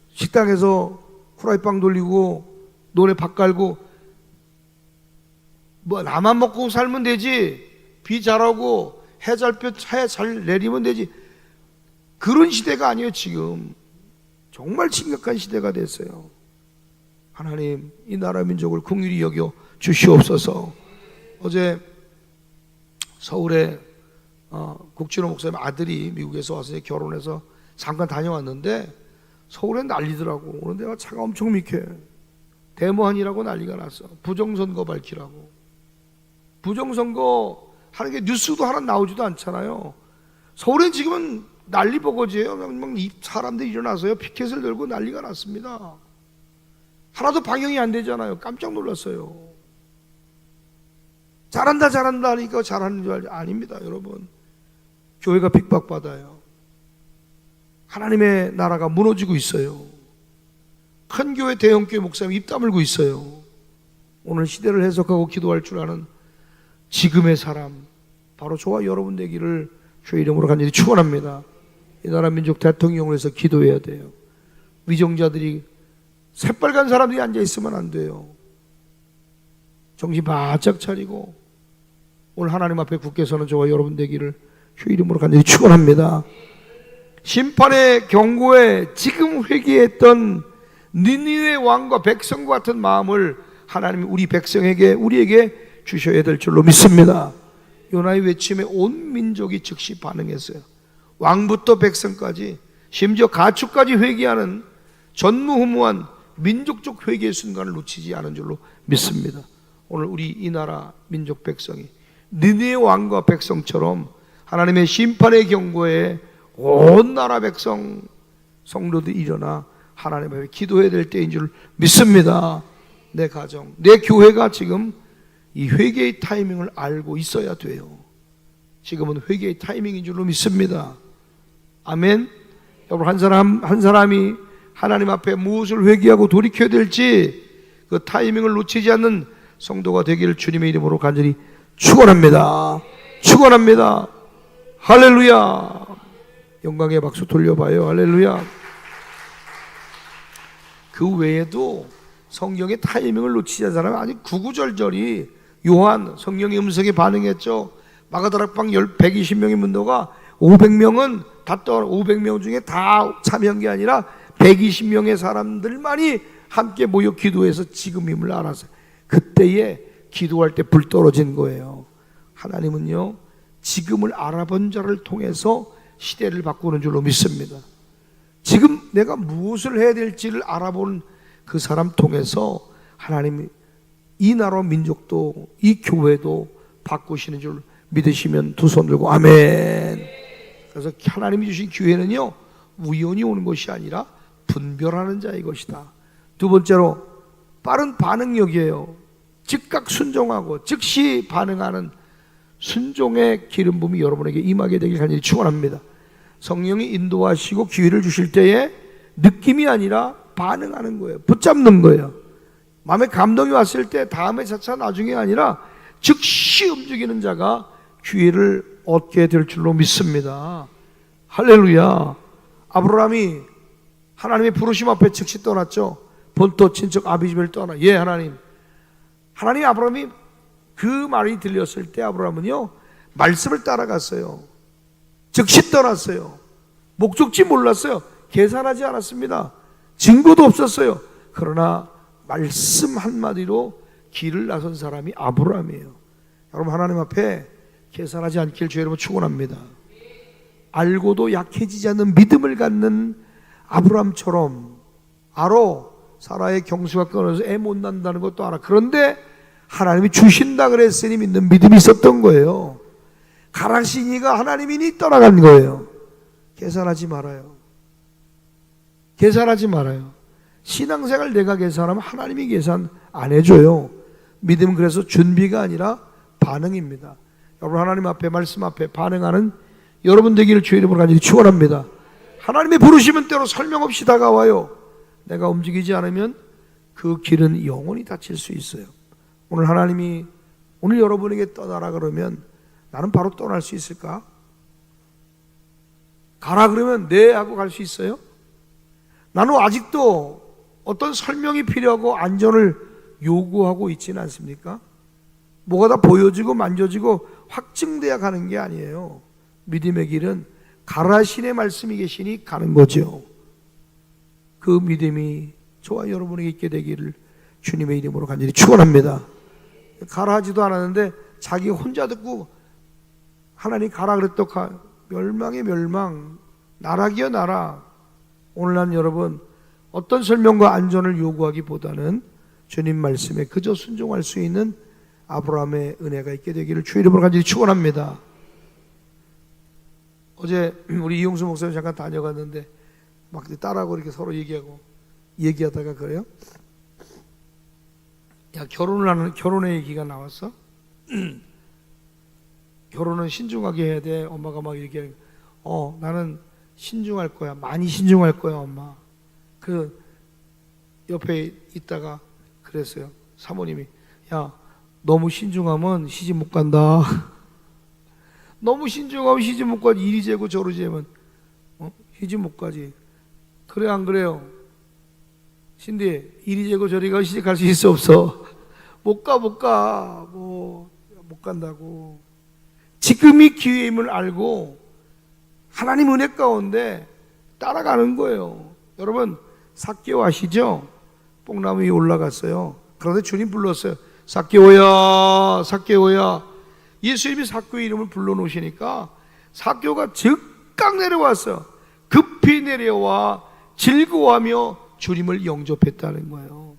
식당에서 후라이빵 돌리고 논에 밥 갈고 나만 먹고 살면 되지. 비 잘하고 해 잘 내리면 되지. 그런 시대가 아니에요. 지금 정말 심각한 시대가 됐어요. 하나님 이 나라 민족을 긍휼히 여겨 주시옵소서. 어제 서울에 국진호 목사님 아들이 미국에서 와서 결혼해서 잠깐 다녀왔는데 서울에 난리더라고. 오늘 내가 차가 엄청 막혀. 데모하니라고 난리가 났어. 부정선거 밝히라고. 부정선거 하는 게 뉴스도 하나 나오지도 않잖아요. 서울엔 지금은 난리버거지예요. 막 사람들이 일어나서요 피켓을 들고 난리가 났습니다. 하나도 방영이 안 되잖아요. 깜짝 놀랐어요. 잘한다 하니까 잘하는 줄 알지. 아닙니다. 여러분 교회가 핍박받아요. 하나님의 나라가 무너지고 있어요. 큰 교회 대형교회 목사님 입 다물고 있어요. 오늘 시대를 해석하고 기도할 줄 아는 지금의 사람 바로 저와 여러분 되기를 주의 이름으로 간절히 축원합니다. 이 나라 민족 대통령을 위해서 기도해야 돼요. 위정자들이 새빨간 사람들이 앉아있으면 안 돼요. 정신 바짝 차리고 오늘 하나님 앞에 굳게 서는 저와 여러분 되기를 주 이름으로 간절히 축원합니다. 심판의 경고에 지금 회개했던 니느웨 왕과 백성과 같은 마음을 하나님이 우리 백성에게 우리에게 주셔야 될 줄로 믿습니다. 요나의 외침에 온 민족이 즉시 반응했어요. 왕부터 백성까지 심지어 가축까지 회개하는 전무후무한 민족적 회개의 순간을 놓치지 않은 줄로 믿습니다. 오늘 우리 이 나라 민족 백성이 니느웨 왕과 백성처럼 하나님의 심판의 경고에 온 나라 백성 성도들이 일어나 하나님 앞에 기도해야 될 때인 줄 믿습니다. 내 가정, 내 교회가 지금 이 회개의 타이밍을 알고 있어야 돼요. 지금은 회개의 타이밍인 줄로 믿습니다. 아멘. 여러분, 한 사람이 하나님 앞에 무엇을 회개하고 돌이켜야 될지 그 타이밍을 놓치지 않는 성도가 되기를 주님의 이름으로 간절히 축원합니다. 축원합니다. 할렐루야. 영광의 박수 돌려봐요. 할렐루야. 그 외에도 성경의 타이밍을 놓치지 않은 사람은 아주 구구절절히 요한 성령의 음성에 반응했죠. 마가다락방 120명의 문도가 500명은 다 떠나 500명 중에 다 참여한 게 아니라 120명의 사람들만이 함께 모여 기도해서 지금임을 알았어요. 그때에 기도할 때 불 떨어진 거예요. 하나님은요, 지금을 알아본 자를 통해서 시대를 바꾸는 줄로 믿습니다. 지금 내가 무엇을 해야 될지를 알아본 그 사람 통해서 하나님이 이 나라 민족도 이 교회도 바꾸시는 줄 믿으시면 두 손 들고 아멘. 그래서 하나님이 주신 기회는요, 우연히 오는 것이 아니라 분별하는 자의 것이다. 두 번째로 빠른 반응력이에요. 즉각 순종하고 즉시 반응하는 순종의 기름 부음이 여러분에게 임하게 되길 간절히 축원합니다. 성령이 인도하시고 기회를 주실 때에 느낌이 아니라 반응하는 거예요. 붙잡는 거예요. 마음에 감동이 왔을 때 다음에 차차 나중에 아니라 즉시 움직이는 자가 기회를 얻게 될 줄로 믿습니다. 할렐루야. 아브라함이 하나님의 부르심 앞에 즉시 떠났죠. 본토 친척 아비집을 떠나. 예, 하나님. 하나님 아브라함이 그 말이 들렸을 때 아브라함은요, 말씀을 따라갔어요. 즉시 떠났어요. 목적지 몰랐어요. 계산하지 않았습니다. 증거도 없었어요. 그러나 말씀 한마디로 길을 나선 사람이 아브라함이에요. 여러분, 하나님 앞에 계산하지 않길 주 여러분 축원합니다. 알고도 약해지지 않는 믿음을 갖는 아브라함처럼 알아. 사라의 경수가 끊어서 애 못 낳는다는 것도 알아. 그런데 하나님이 주신다 그랬으니 믿는 믿음이 있었던 거예요. 가라시니가 하나님이니 떠나간 거예요. 계산하지 말아요. 계산하지 말아요. 신앙생활 내가 계산하면 하나님이 계산 안 해줘요. 믿음은 그래서 준비가 아니라 반응입니다. 여러분, 하나님 앞에 말씀 앞에 반응하는 여러분 되기를 주의 이름으로 간절히 축원합니다. 하나님의 부르시면 때로 설명 없이 다가와요. 내가 움직이지 않으면 그 길은 영원히 닫힐 수 있어요. 오늘 하나님이 오늘 여러분에게 떠나라 그러면 나는 바로 떠날 수 있을까? 가라 그러면 네 하고 갈 수 있어요? 나는 아직도 어떤 설명이 필요하고 안전을 요구하고 있지는 않습니까? 뭐가 다 보여지고 만져지고 확증돼야 가는 게 아니에요. 믿음의 길은 가라 신의 말씀이 계시니 가는 거죠. 그 믿음이 저와 여러분에게 있게 되기를 주님의 이름으로 간절히 축원합니다. 가라 하지도 않았는데 자기 혼자 듣고 하나님 가라 그랬더 멸망의 멸망, 나락이여 나락. 오늘날 여러분, 어떤 설명과 안전을 요구하기보다는 주님 말씀에 그저 순종할 수 있는 아브라함의 은혜가 있게 되기를 주의 이름으로 간절히 축원합니다. 어제 우리 이용수 목사님 잠깐 다녀갔는데 막 딸하고 이렇게 서로 얘기하다가 그래요. 야, 결혼의 얘기가 나왔어? 결혼은 신중하게 해야 돼. 엄마가 막 이렇게 나는 신중할 거야. 많이 신중할 거야, 엄마. 그 옆에 있다가 그랬어요. 사모님이, 야, 너무 신중하면 시집 못 간다. 너무 신중하면 시집 못 가지. 이리 재고 저리 재면 시집 못 가지. 그래 안 그래요? 신디, 이리 재고 저리 가 시집 갈 수 있어 없어? 못 가. 못 간다고. 지금이 기회임을 알고 하나님 은혜 가운데 따라가는 거예요. 여러분 삭개오 아시죠? 뽕나무 위에 올라갔어요. 그런데 주님 불렀어요. 삭개오야, 삭개오야. 예수님이 삭개오 이름을 불러놓으시니까 삭개오가 즉각 내려왔어요. 급히 내려와 즐거워하며 주님을 영접했다는 거예요.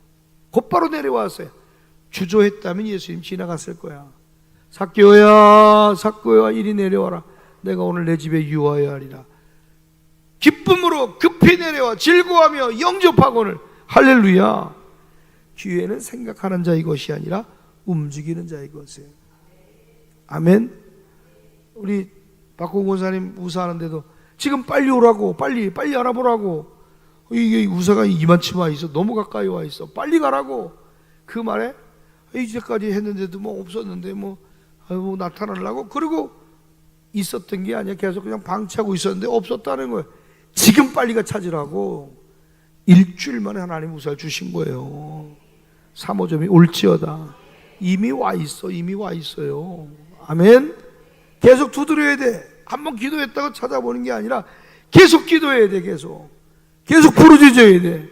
곧바로 내려왔어요. 주저했다면 예수님 지나갔을 거야. 삭개오야, 삭개오야, 이리 내려와라. 내가 오늘 내 집에 유하여 하리라. 기쁨으로 급히 내려와 즐거워하며 영접하고는 할렐루야. 기회는 생각하는 자의 것이 아니라 움직이는 자의 것이에요. 아멘. 우리 박홍 권사님 우사하는데도 지금 빨리 오라고, 빨리 알아보라고. 이게 우사가 이만치 와 있어, 너무 가까이 와 있어, 빨리 가라고. 그 말에 이제까지 했는데도 뭐 없었는데 뭐 나타나려고 그리고 있었던 게 아니야. 계속 그냥 방치하고 있었는데 없었다는 거예요. 지금 빨리가 찾으라고. 일주일 만에 하나님 우사를 주신 거예요. 3호점이 올지어다. 이미 와 있어, 이미 와 있어요. 아멘. 계속 두드려야 돼. 한번 기도했다고 찾아보는 게 아니라 계속 기도해야 돼. 계속 부르짖어야 돼.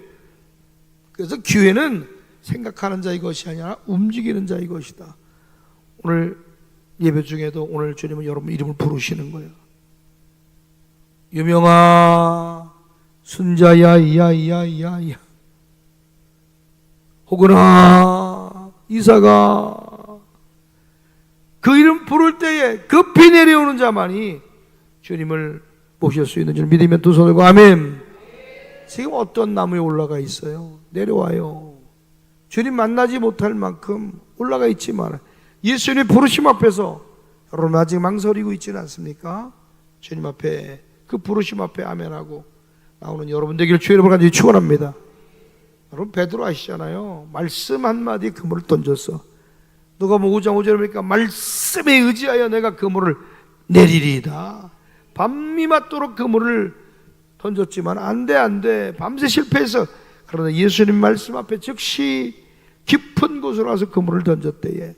그래서 기회는 생각하는 자의 것이 아니라 움직이는 자의 것이다. 오늘 예배 중에도 오늘 주님은 여러분 이름을 부르시는 거예요. 유명아, 순자야, 야야야야. 혹은아, 이사가. 그 이름 부를 때에 급히 내려오는 자만이 주님을 모실 수 있는 줄 믿으면 두 손 들고 아멘. 지금 어떤 나무에 올라가 있어요? 내려와요. 주님 만나지 못할 만큼 올라가 있지만 예수님의 부르심 앞에서 여러분 아직 망설이고 있지는 않습니까? 주님 앞에 그 부르심 앞에 아멘하고 나오는 여러분 되기를 주의 이름으로 간절히 축원합니다. 여러분 베드로 아시잖아요. 말씀 한마디에 그물을 던졌어. 누가 뭐 5장 5절에 보니까 말씀에 의지하여 내가 그물을 내리리이다. 밤이 맞도록 그물을 던졌지만 안돼 밤새 실패해서 그러나 예수님 말씀 앞에 즉시 깊은 곳으로 와서 그물을 던졌대에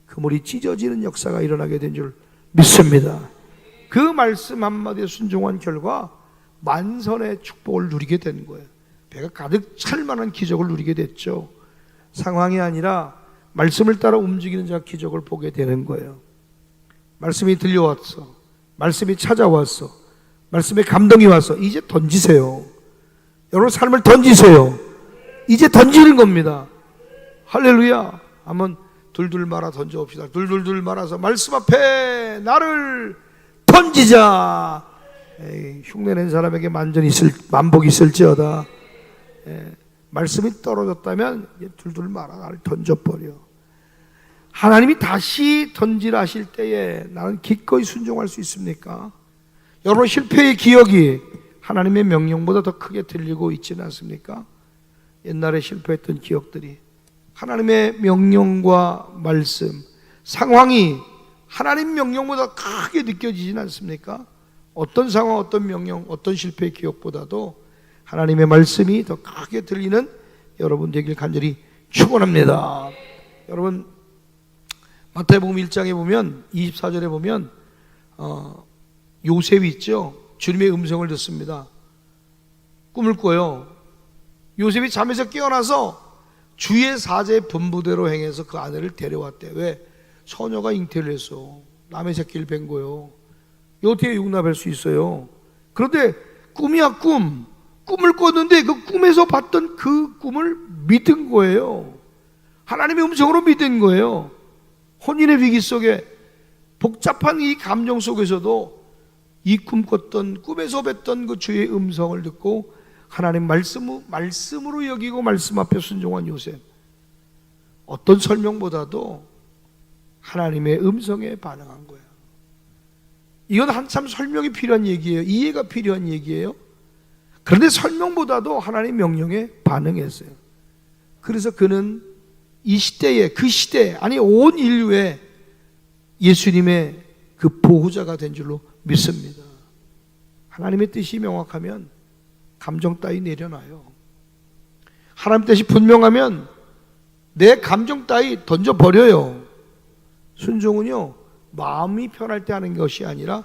그물이 찢어지는 역사가 일어나게 된 줄 믿습니다. 그 말씀 한마디에 순종한 결과 만선의 축복을 누리게 된 거예요. 배가 가득 찰 만한 기적을 누리게 됐죠. 상황이 아니라 말씀을 따라 움직이는 자가 기적을 보게 되는 거예요. 말씀이 들려왔어. 말씀이 찾아왔어. 말씀에 감동이 왔어. 이제 던지세요. 여러분 삶을 던지세요. 이제 던지는 겁니다. 할렐루야. 한번 둘둘 말아 던져봅시다. 둘둘둘 말아서 말씀 앞에 나를 던지자. 흉내낸 사람에게 만복이 있을지어다. 말씀이 떨어졌다면 둘둘 말아 나를 던져버려. 하나님이 다시 던지라 하실 때에 나는 기꺼이 순종할 수 있습니까? 여러분 실패의 기억이 하나님의 명령보다 더 크게 들리고 있지는 않습니까? 옛날에 실패했던 기억들이 하나님의 명령과 말씀, 상황이 하나님 명령보다 크게 느껴지진 않습니까? 어떤 상황, 어떤 명령, 어떤 실패의 기억보다도 하나님의 말씀이 더 크게 들리는 여러분 되길 간절히 축원합니다. 여러분 마태복음 1장에 보면 24절에 보면 요셉이 있죠. 주님의 음성을 듣습니다. 꿈을 꿔요. 요셉이 잠에서 깨어나서 주의 사제의 분부대로 행해서 그 아내를 데려왔대. 왜? 처녀가 잉태를 했어. 남의 새끼를 뵌 거예요. 어떻게 용납할 수 있어요? 그런데 꿈이야 꿈. 꿈을 꿨는데 그 꿈에서 봤던 그 꿈을 믿은 거예요. 하나님의 음성으로 믿은 거예요. 혼인의 위기 속에 복잡한 이 감정 속에서도 이 꿈꿨던 꿈에서 뵀던 그 주의 음성을 듣고 하나님 말씀으로 여기고 말씀 앞에 순종한 요셉. 어떤 설명보다도 하나님의 음성에 반응한 거예요. 이건 한참 설명이 필요한 얘기예요. 이해가 필요한 얘기예요. 그런데 설명보다도 하나님 명령에 반응했어요. 그래서 그는 이 시대에 그 시대 아니 온 인류에 예수님의 그 보호자가 된 줄로 믿습니다. 하나님의 뜻이 명확하면 감정 따위 내려놔요. 하나님 뜻이 분명하면 내 감정 따위 던져버려요. 순종은요 마음이 편할 때 하는 것이 아니라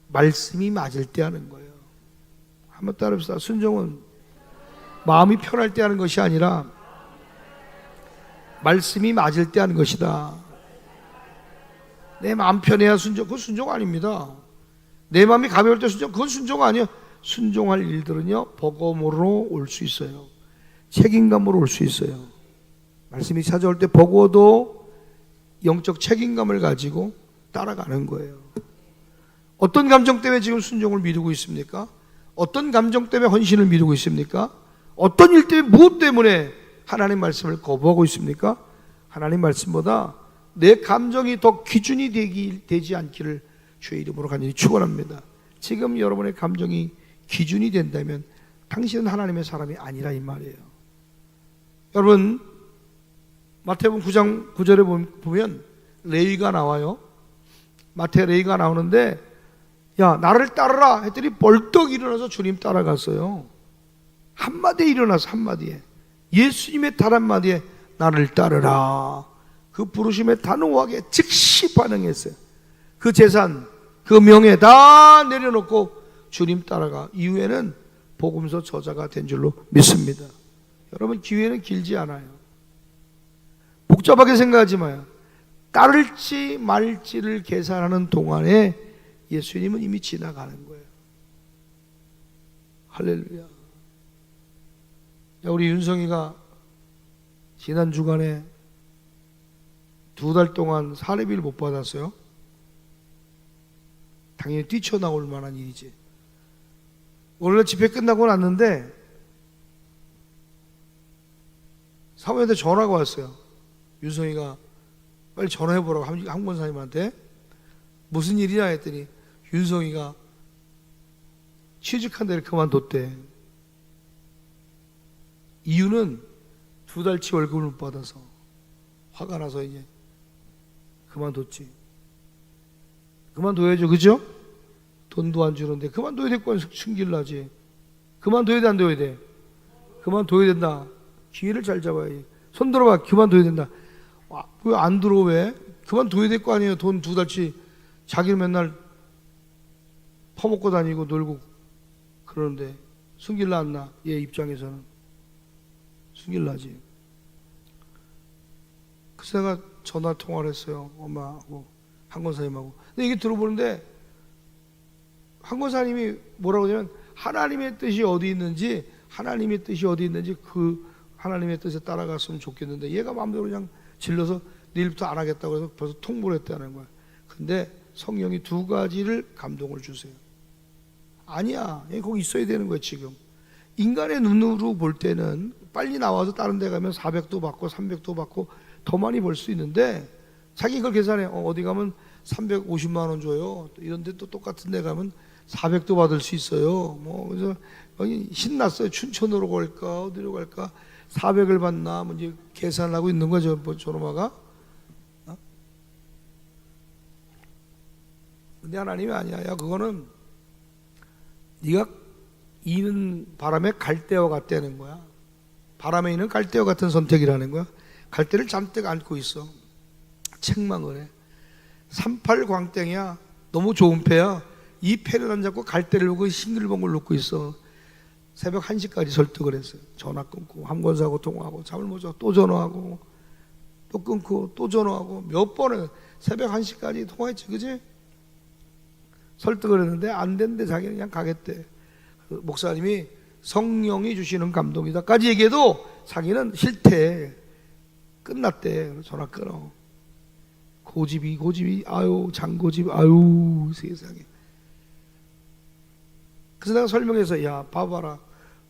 말씀이 맞을 때 하는 거예요. 한번 따라합시다. 순종은 마음이 편할 때 하는 것이 아니라 말씀이 맞을 때 하는 것이다. 내 마음 편해야 순종, 그건 순종 아닙니다. 내 마음이 가벼울 때 순종, 그건 순종 아니에요. 순종할 일들은요, 버거움으로 올 수 있어요. 책임감으로 올 수 있어요. 말씀이 찾아올 때 버거워도 영적 책임감을 가지고 따라가는 거예요. 어떤 감정 때문에 지금 순종을 미루고 있습니까? 어떤 감정 때문에 헌신을 미루고 있습니까? 어떤 일 때문에, 무엇 때문에 하나님 말씀을 거부하고 있습니까? 하나님 말씀보다 내 감정이 더 기준이 되지 않기를 주의 이름으로 간절히 축원합니다. 지금 여러분의 감정이 기준이 된다면 당신은 하나님의 사람이 아니라 이 말이에요. 여러분, 마태복음 9장 9절에 보면 레위가 나와요. 마태 레위가 나오는데, 야, 나를 따르라 했더니 벌떡 일어나서 주님 따라갔어요. 한마디에 일어나서, 한마디에, 예수님의 단 한마디에 나를 따르라, 그 부르심에 단호하게 즉시 반응했어요. 그 재산, 그 명예 다 내려놓고 주님 따라가 이후에는 복음서 저자가 된 줄로 믿습니다. 여러분, 기회는 길지 않아요. 복잡하게 생각하지 마요. 따를지 말지를 계산하는 동안에 예수님은 이미 지나가는 거예요. 할렐루야. 야, 우리 윤성이가 지난 주간에 2달 동안 사례비를 못 받았어요. 당연히 뛰쳐나올 만한 일이지. 원래 집회 끝나고 났는데 사모님한테 전화가 왔어요. 윤성이가 빨리 전화해보라고 한 권사님한테. 무슨 일이냐 했더니 윤성이가 취직한 데를 그만뒀대. 이유는 2달치 월급을 못 받아서 화가 나서 이제 그만뒀지. 그만둬야죠, 그죠? 돈도 안 주는데 그만둬야 될 거 아니야. 승질 나지. 그만둬야 돼, 안 둬야 돼? 그만둬야 된다. 기회를 잘 잡아야지. 손 들어봐. 그만둬야 된다. 왜 안 들어? 왜? 그만둬야 될 거 아니에요. 돈 2달치 자기는 맨날 퍼먹고 다니고 놀고 그러는데 승질 나 안 나? 얘 입장에서는 승질 나지. 그래서 내가 전화 통화를 했어요. 엄마하고 한 권사님하고. 근데 이게 들어보는데 한 권사님이 뭐라고 하냐면 하나님의 뜻이 어디 있는지, 하나님의 뜻이 어디 있는지 그 하나님의 뜻에 따라갔으면 좋겠는데 얘가 마음대로 그냥 질러서 내일부터 안 하겠다고 해서 벌써 통보를 했다는 거야. 근데 성령이 2가지를 감동을 주세요. 아니야, 얘 거기 있어야 되는 거야. 지금 인간의 눈으로 볼 때는 빨리 나와서 다른 데 가면 400도 받고 300도 받고 더 많이 벌 수 있는데 자기 그걸 계산해. 어디 가면 350만 원 줘요. 이런 데 또 똑같은 데 가면 400도 받을 수 있어요. 뭐 그래서 신났어요. 춘천으로 갈까 어디로 갈까 400을 받나 뭐 이제 계산을 하고 있는 거죠. 뭐 저놈아가. 근데 하나님이 아니야. 야, 그거는 네가 이는 바람에 갈대와 같다는 거야. 바람에 있는 갈대와 같은 선택이라는 거야. 갈대를 잔뜩 안고 있어. 책망을 해. 38 광땡이야. 너무 좋은 패야. 이 패를 안 잡고 갈대를 놓고 싱글벙글 놓고 있어. 새벽 1시까지 설득을 했어요. 전화 끊고 한 권사하고 통화하고 잠을 못 자고 또 전화하고 또 끊고 또 전화하고 몇 번을 새벽 1시까지 통화했지, 그지? 설득을 했는데 안 된대. 자기는 그냥 가겠대. 목사님이 성령이 주시는 감동이다까지 얘기해도 자기는 싫대. 끝났대. 전화 끊어. 고집이 아유 장고집 아유 세상에. 그래서 내가 설명해서 야 봐봐라,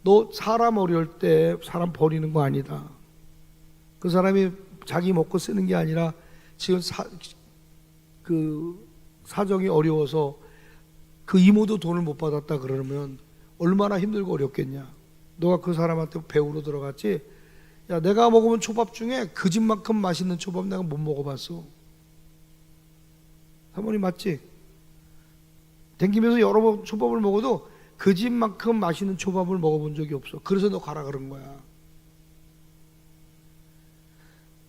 너 사람 어려울 때 사람 버리는 거 아니다. 그 사람이 자기 먹고 쓰는 게 아니라 지금 그 사정이 어려워서 그 이모도 돈을 못 받았다 그러면 얼마나 힘들고 어렵겠냐. 너가 그 사람한테 배우러 들어갔지. 야, 내가 먹으면 초밥 중에 그 집만큼 맛있는 초밥 내가 못 먹어봤어. 사모님 맞지? 댕기면서 여러 번 초밥을 먹어도 그 집만큼 맛있는 초밥을 먹어본 적이 없어. 그래서 너 가라 그런 거야.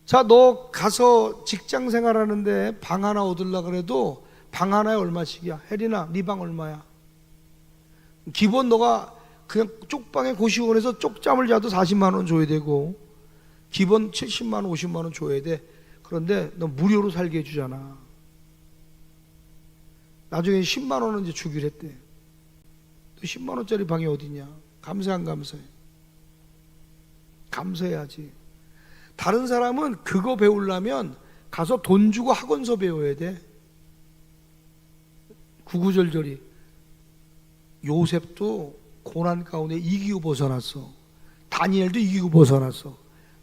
자, 너 가서 직장 생활하는데 방 하나 얻으려 그래도 방 하나에 얼마씩이야? 혜린아, 네 방 얼마야? 기본 너가 그냥 쪽방에 고시원에서 쪽잠을 자도 40만 원 줘야 되고 기본 70만 원, 50만 원 줘야 돼. 그런데 너 무료로 살게 해주잖아. 나중에 10만 원은 이제 주기로 했대. 또 10만 원짜리 방이 어디냐? 감사해 안 감사해? 감사해야지. 다른 사람은 그거 배우려면 가서 돈 주고 학원서 배워야 돼. 구구절절히. 요셉도 고난 가운데 이기고 벗어났어. 다니엘도 이기고 벗어났어.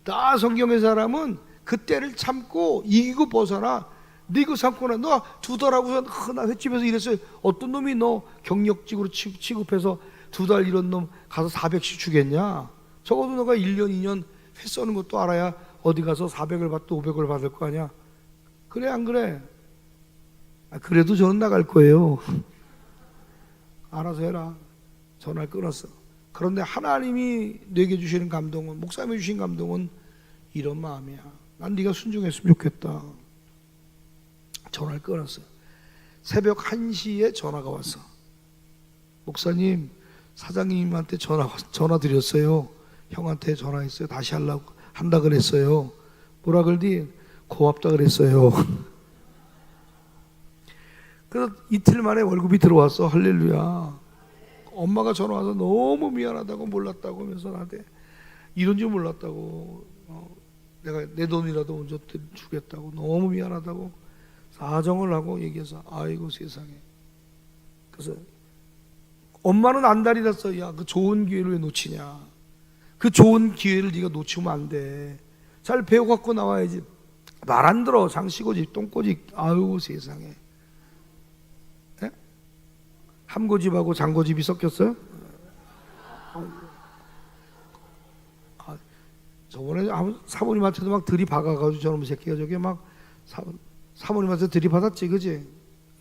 다 성경의 사람은 그때를 참고 이기고 벗어나. 네가 참거나 너 두달하고서 나 횟집에서 일했어요. 어떤 놈이 너 경력직으로 취급해서 2달 이런 놈 가서 400씩 주겠냐? 적어도 너가 1년 2년 회 써는 것도 알아야 어디 가서 400을 받도 500을 받을 거 아니야. 그래 안 그래? 그래도 저는 나갈 거예요. 알아서 해라. 전화를 끊었어. 그런데 하나님이 내게 주시는 감동은, 목사님이 주신 감동은 이런 마음이야. 난 네가 순종했으면 좋겠다. 전화를 끊었어. 새벽 1시에 전화가 왔어. 목사님, 사장님한테 전화 드렸어요. 형한테 전화했어요. 다시 한다 그랬어요. 뭐라 그러니? 고맙다 그랬어요. 그래서 이틀 만에 월급이 들어왔어. 할렐루야. 엄마가 전화 와서 너무 미안하다고 몰랐다고 하면서 나한테 이런 줄 몰랐다고, 내가 내 돈이라도 먼저 주겠다고, 너무 미안하다고 사정을 하고 얘기해서, 아이고 세상에. 그래서 엄마는 안달이 났어. 야, 그 좋은 기회를 왜 놓치냐? 그 좋은 기회를 네가 놓치면 안 돼. 잘 배워갖고 나와야지. 말 안 들어. 장시고집, 똥꼬집. 아유 세상에. 네? 함고집하고 장고집이 섞였어요? 저번에 사모님한테도 막 들이박아가지고 저놈 새끼가 저게 막 사모님한테 들이받았지, 그지?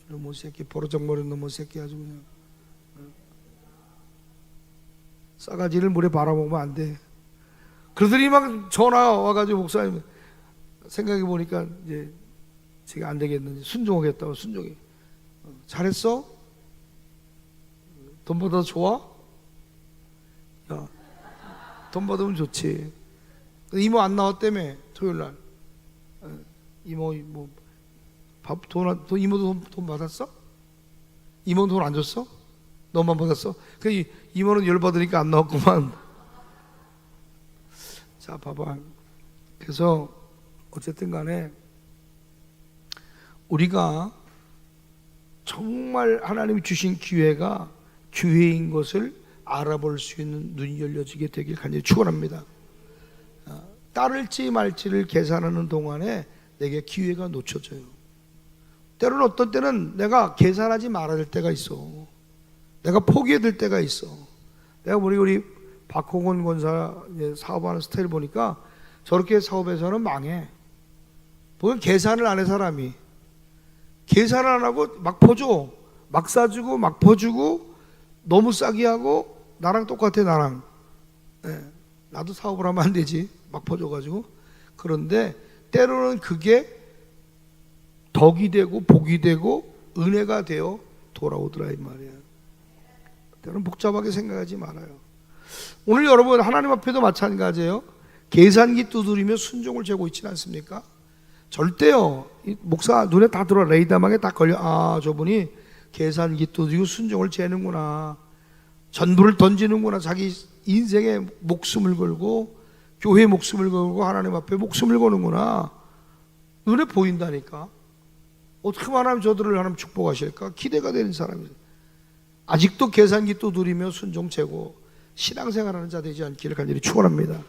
이놈의 새끼, 버르장머리 놈의 새끼 아주 그냥. 싸가지를 물에 바라보면 안 돼. 그러더니 막 전화 와가지고 목사님, 생각해 보니까 이제 제가 안 되겠는지 순종하겠다고. 순종해. 잘했어? 돈 받아도 좋아? 야, 돈 받으면 좋지. 이모 안 나왔다며 토요일날. 이모 뭐 밥 돈 이모도 돈 받았어? 이모는 돈 안 줬어? 너만 받았어? 그 이모는 열 받으니까 안 나왔구만. 자, 봐봐. 그래서 어쨌든 간에 우리가 정말 하나님이 주신 기회가 기회인 것을 알아볼 수 있는 눈이 열려지게 되길 간절히 축원합니다. 따를지 말지를 계산하는 동안에 내게 기회가 놓쳐져요. 때로는 어떤 때는 내가 계산하지 말아야 될 때가 있어. 내가 포기해야 될 때가 있어. 내가 우리 박홍원 권사 사업하는 스타일 보니까 저렇게 사업에서는 망해. 보면 계산을 안 해. 사람이 계산을 안 하고 막 퍼줘. 막 사주고 막 퍼주고 너무 싸게 하고. 나랑 똑같아. 나랑. 나도 사업을 하면 안 되지. 막 퍼줘가지고. 그런데 때로는 그게 덕이 되고 복이 되고 은혜가 되어 돌아오더라 이 말이야. 때로는 복잡하게 생각하지 말아요. 오늘 여러분 하나님 앞에도 마찬가지예요. 계산기 두드리며 순종을 재고 있지는 않습니까? 절대요. 목사 눈에 다 들어. 레이더망에 딱 걸려. 아, 저분이 계산기 두드리고 순종을 재는구나. 전부를 던지는구나. 자기 인생에 목숨을 걸고 교회에 목숨을 걸고 하나님 앞에 목숨을 거는구나. 눈에 보인다니까. 어떻게 하나님 저들을 하나님 축복하실까? 기대가 되는 사람이에요. 아직도 계산기 두드리며 순종 재고 신앙생활하는 자 되지 않기를 간절히 축원합니다.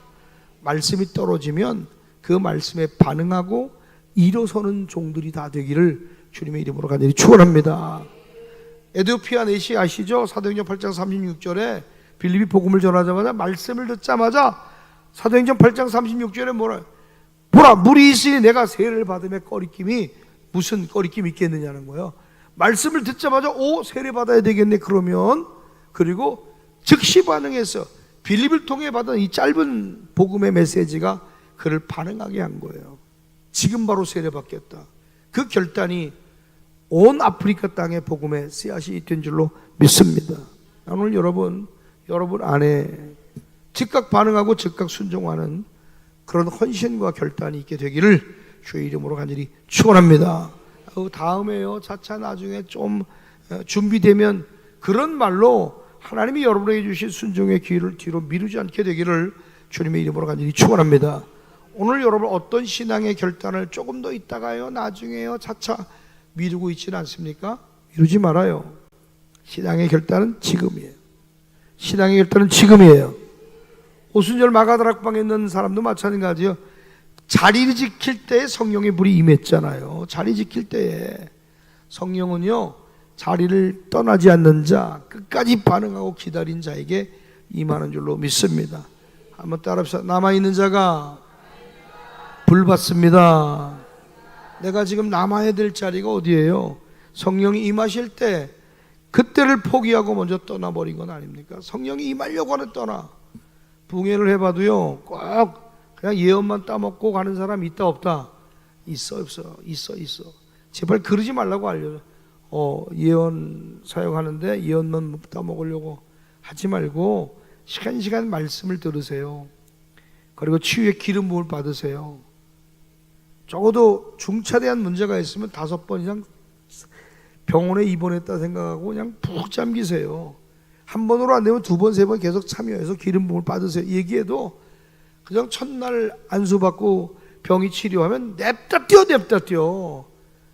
말씀이 떨어지면 그 말씀에 반응하고 일어서는 종들이 다 되기를 주님의 이름으로 간절히 축원합니다. 에티오피아 내시 아시죠? 사도행전 8장 36절에 빌립이 복음을 전하자마자 말씀을 듣자마자 사도행전 8장 36절에 뭐라? 보라, 물이 있으니 내가 세례를 받음에 꺼리낌이 무슨 꺼리낌이 있겠느냐는 거예요. 말씀을 듣자마자 세례 받아야 되겠네. 그러면 그리고 즉시 반응해서 빌립을 통해 받은 이 짧은 복음의 메시지가 그를 반응하게 한 거예요. 지금 바로 세례받겠다. 그 결단이 온 아프리카 땅의 복음의 씨앗이 된 줄로 믿습니다. 오늘 여러분 안에 즉각 반응하고 즉각 순종하는 그런 헌신과 결단이 있게 되기를 주의 이름으로 간절히 축원합니다. 다음에요, 차차 나중에 좀 준비되면 그런 말로 하나님이 여러분에게 주신 순종의 기회를 뒤로 미루지 않게 되기를 주님의 이름으로 간절히 축원합니다. 오늘 여러분 어떤 신앙의 결단을 조금 더 있다가요, 나중에요, 차차 미루고 있지는 않습니까? 미루지 말아요. 신앙의 결단은 지금이에요. 신앙의 결단은 지금이에요. 오순절 마가다락방에 있는 사람도 마찬가지예요. 자리 지킬 때에 성령의 불이 임했잖아요. 자리 지킬 때에 성령은요, 자리를 떠나지 않는 자, 끝까지 반응하고 기다린 자에게 임하는 줄로 믿습니다. 한번 따라합시다. 남아있는 자가 불 받습니다. 내가 지금 남아야 될 자리가 어디예요? 성령이 임하실 때 그때를 포기하고 먼저 떠나버린 건 아닙니까? 성령이 임하려고 하는 떠나. 붕해를 해봐도요, 꼭 그냥 예언만 따먹고 가는 사람 있다 없다? 있어 없어? 있어. 제발 그러지 말라고 알려줘. 예언 사용하는데 예언만 따먹으려고 하지 말고 시간 말씀을 들으세요. 그리고 치유의 기름 부음을 받으세요. 적어도 중차대한 문제가 있으면 5번 이상 병원에 입원했다 생각하고 그냥 푹 잠기세요. 한 번으로 안 되면 2번, 3번 계속 참여해서 기름 부음을 받으세요. 얘기해도 그냥 첫날 안수받고 병이 치료하면 냅다 뛰어.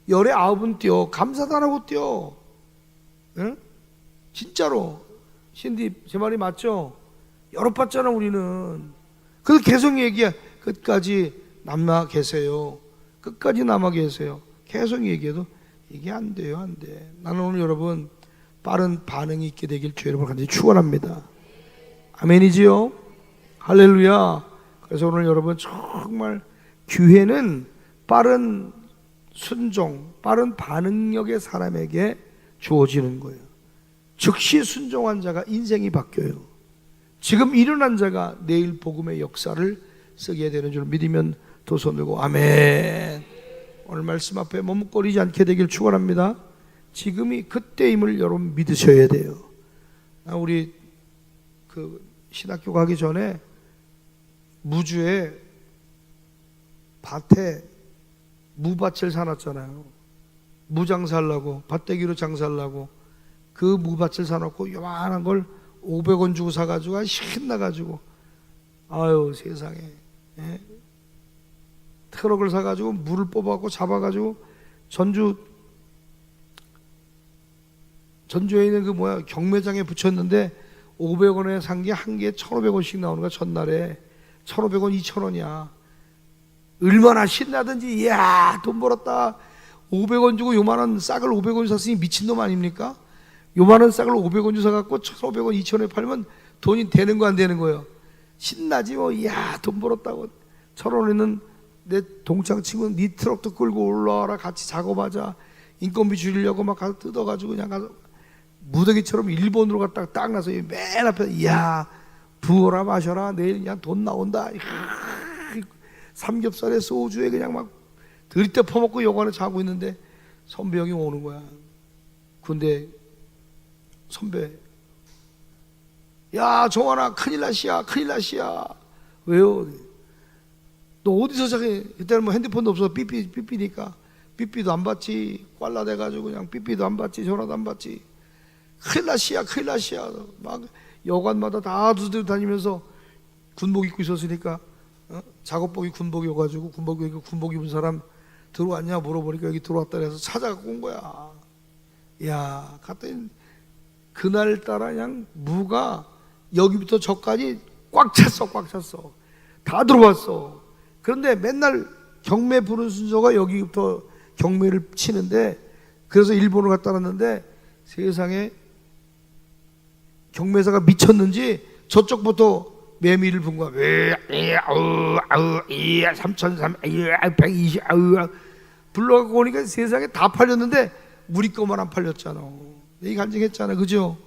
열에 9은 뛰어. 감사도 안 하고 뛰어. 응? 진짜로. 신디, 제 말이 맞죠? 여러 봤잖아, 우리는. 그래서 계속 얘기해. 끝까지 남아 계세요. 끝까지 남아 계세요. 계속 얘기해도 이게 안 돼요, 안 돼. 나는 오늘 여러분 빠른 반응이 있게 되길 주의 이름으로 간절히 축원합니다. 아멘이지요? 할렐루야. 그래서 오늘 여러분 정말 기회는 빠른 순종, 빠른 반응력의 사람에게 주어지는 거예요. 즉시 순종한 자가 인생이 바뀌어요. 지금 일어난 자가 내일 복음의 역사를 쓰게 되는 줄 믿으면 두 손 들고 아멘. 오늘 말씀 앞에 머뭇거리지 않게 되길 축원합니다. 지금이 그때임을 여러분 믿으셔야 돼요. 우리 그 신학교 가기 전에 무주에 밭에 무밭을 사놨잖아요. 무장사하려고, 밭대기로 장사하려고 그 무밭을 사놓고 요만한 걸 500원 주고 사가지고 신나가지고, 아유 세상에, 예? 트럭을 사가지고 물을 뽑아갖고 잡아가지고 전주에 있는 그 경매장에 붙였는데 500원에 산 게 한 개에 1,500원씩 나오는 거야. 전날에 1,500원, 2,000원이야. 얼마나 신나든지, 이야 돈 벌었다. 500원 주고 요만한 싹을 500원 샀으니 미친놈 아닙니까? 요만한 싹을 500원 주고 사갖고 1,500원, 2,000원에 팔면 돈이 되는 거 안 되는 거예요? 신나지 뭐. 이야 돈 벌었다고. 1,000원에는 내 동창 친구는 네 트럭도 끌고 올라와라, 같이 작업하자. 인건비 줄이려고 막 가서 뜯어가지고 그냥 가서 무더기처럼 일본으로 갔다가 딱 나서 맨 앞에, 이야 부어라 마셔라, 내일 그냥 돈 나온다. 삼겹살에 소주에 그냥 막 들이대 퍼먹고 여관에 자고 있는데 선배 형이 오는 거야. 근데 선배, 야 정환아 큰일 나시야. 왜요? 너 어디서 자게? 그때는 뭐 핸드폰도 없어서 삐삐니까 삐삐도 안 받지. 꽐라 돼가지고 그냥 삐삐도 안 받지, 전화도 안 받지. 큰일 나시야. 막 여관마다 다 두드려 다니면서 군복 입고 있었으니까 작업복이 군복이어가지고 군복 입은 사람 들어왔냐 물어보니까 여기 들어왔다 해서 찾아갖고 온 거야. 야 갔더니 그날따라 그냥 무가 여기부터 저까지 꽉 찼어. 다 들어왔어. 그런데 맨날 경매 부른 순서가 여기부터 경매를 치는데, 그래서 일본으로 갔다 왔는데 세상에 경매사가 미쳤는지 저쪽부터 매미를 분 거야. 3,120 불러갖고 오니까 세상에 다 팔렸는데 우리 거만 안 팔렸잖아. 이 간증했잖아, 그죠?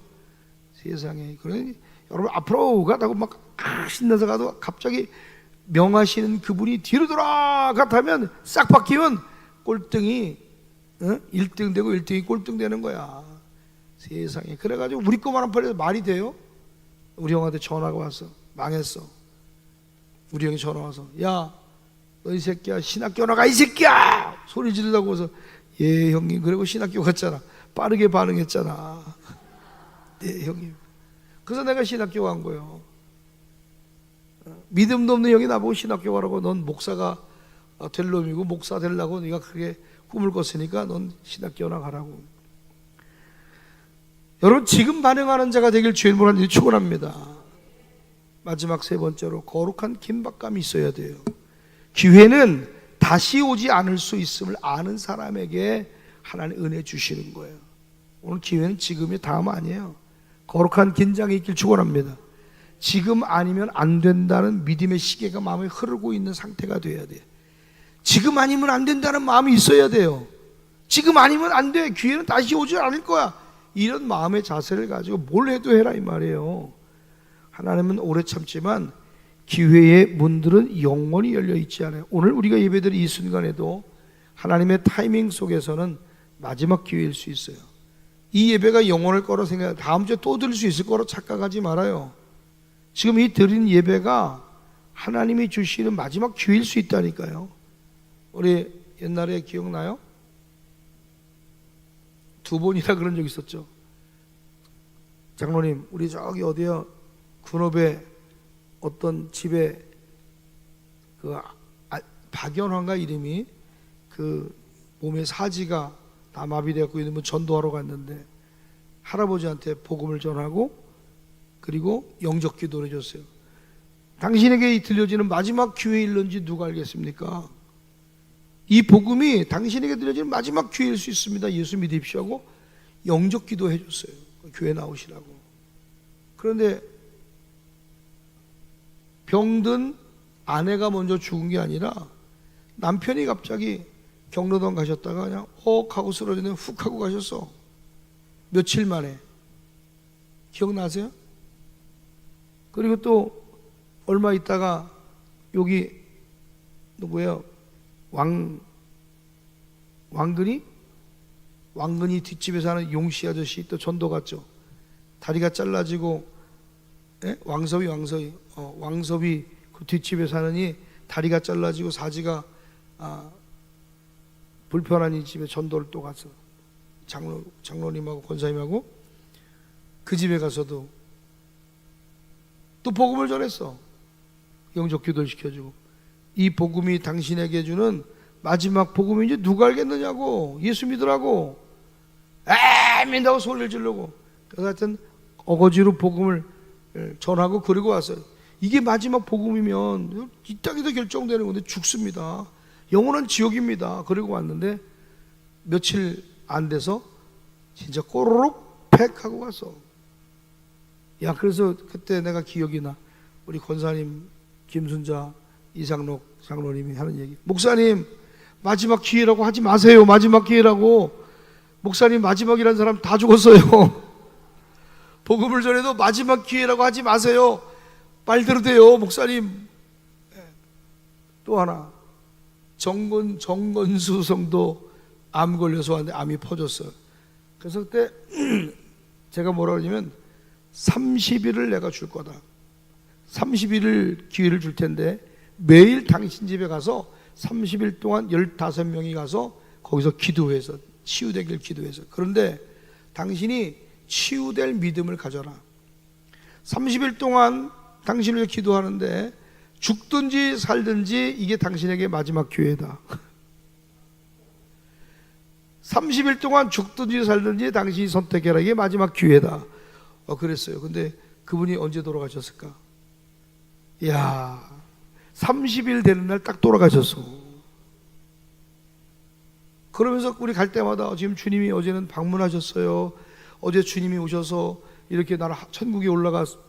세상에. 그러니 여러분 앞으로 가다고 막 신나서 가도 갑자기 명하시는 그분이 뒤로 돌아가면 싹 바뀌면 꼴등이 1등 되고 1등이 꼴등 되는 거야. 세상에. 그래가지고 우리 거만 팔려도 말이 돼요? 우리 형한테 전화가 왔어. 망했어. 우리 형이 전화 와서, 야, 너 이 새끼야 신학교 나가 이 새끼야 소리 지르다고 해서, 예 형님. 그리고 신학교 갔잖아. 빠르게 반응했잖아. 네 형님. 그래서 내가 신학교 간 거예요. 믿음도 없는 형이 나보고 신학교 가라고, 넌 목사가 될 놈이고 목사 되려고 네가 그렇게 꿈을 꿨으니까 넌 신학교나 가라고. 여러분, 지금 반응하는 자가 되길 주의 이름으로 간절히 축원합니다. 마지막 세 번째로, 거룩한 긴박감이 있어야 돼요. 기회는 다시 오지 않을 수 있음을 아는 사람에게 하나님 은혜 주시는 거예요. 오늘 기회는 지금이 다음 아니에요. 거룩한 긴장이 있길 축원합니다. 지금 아니면 안 된다는 믿음의 시계가 마음에 흐르고 있는 상태가 돼야 돼요. 지금 아니면 안 된다는 마음이 있어야 돼요. 지금 아니면 안 돼. 기회는 다시 오지 않을 거야. 이런 마음의 자세를 가지고 뭘 해도 해라 이 말이에요. 하나님은 오래 참지만 기회의 문들은 영원히 열려 있지 않아요. 오늘 우리가 예배드린 이 순간에도 하나님의 타이밍 속에서는 마지막 기회일 수 있어요. 이 예배가 영원할 거라 생각해. 다음 주에 또 드릴 수 있을 거라 착각하지 말아요. 지금 이 드린 예배가 하나님이 주시는 마지막 기회일 수 있다니까요. 우리 옛날에 기억나요? 2번이나 그런 적 있었죠. 장로님, 우리 저기 어디야 군업에 어떤 집에 그 박연화인가 이름이, 그 몸에 사지가 다 마비되었고 이러면 전도하러 갔는데 할아버지한테 복음을 전하고 그리고 영접 기도를 해줬어요. 당신에게 들려지는 마지막 기회일런지 누가 알겠습니까? 이 복음이 당신에게 들려지는 마지막 기회일 수 있습니다. 예수 믿으십시오 하고 영접 기도 해줬어요. 교회 나오시라고. 그런데 병든 아내가 먼저 죽은 게 아니라 남편이 갑자기 경로당 가셨다가 그냥 하고 쓰러지는 훅 하고 가셨어. 며칠 만에. 기억나세요? 그리고 또 얼마 있다가 여기 누구예요? 왕근이 뒷집에 사는 용씨 아저씨 또 전도 갔죠. 다리가 잘라지고, 왕섭이 그 뒷집에 사느니 다리가 잘라지고 사지가 불편한 이 집에 전도를 또 갔어. 장로님하고 권사님하고 그 집에 가서도 또 복음을 전했어. 영접 기도를 시켜주고. 이 복음이 당신에게 주는 마지막 복음인지 누가 알겠느냐고. 예수 믿으라고. 믿다고 소리를 지르고. 그래서 하여튼 어거지로 복음을 전하고 그리고 왔어요. 이게 마지막 복음이면 이 땅에서 결정되는 건데 죽습니다. 영원한 지옥입니다. 그리고 왔는데 며칠 안 돼서 진짜 꼬르륵 팩 하고 갔어. 야, 그래서 그때 내가 기억이 나. 우리 권사님 김순자 이상록 장로님이 하는 얘기. 목사님, 마지막 기회라고 하지 마세요. 마지막 기회라고. 목사님, 마지막이라는 사람 다 죽었어요. 복음을 전해도 마지막 기회라고 하지 마세요. 말 들어도 돼요, 목사님. 또 하나, 정건수 성도 암 걸려서 왔는데 암이 퍼졌어요. 그래서 그때 제가 뭐라 그러냐면 30일을 내가 줄 거다. 30일을 기회를 줄 텐데 매일 당신 집에 가서 30일 동안 15명이 가서 거기서 기도해서 치유되길 기도해서. 그런데 당신이 치유될 믿음을 가져라. 30일 동안 당신을 위해 기도하는데 죽든지 살든지 이게 당신에게 마지막 기회다. 30일 동안 죽든지 살든지 당신이 선택해라. 이게 마지막 기회다. 그랬어요. 근데 그분이 언제 돌아가셨을까? 이야, 30일 되는 날 딱 돌아가셨어. 그러면서 우리 갈 때마다 지금 주님이 어제는 방문하셨어요. 어제 주님이 오셔서 이렇게 나는 천국에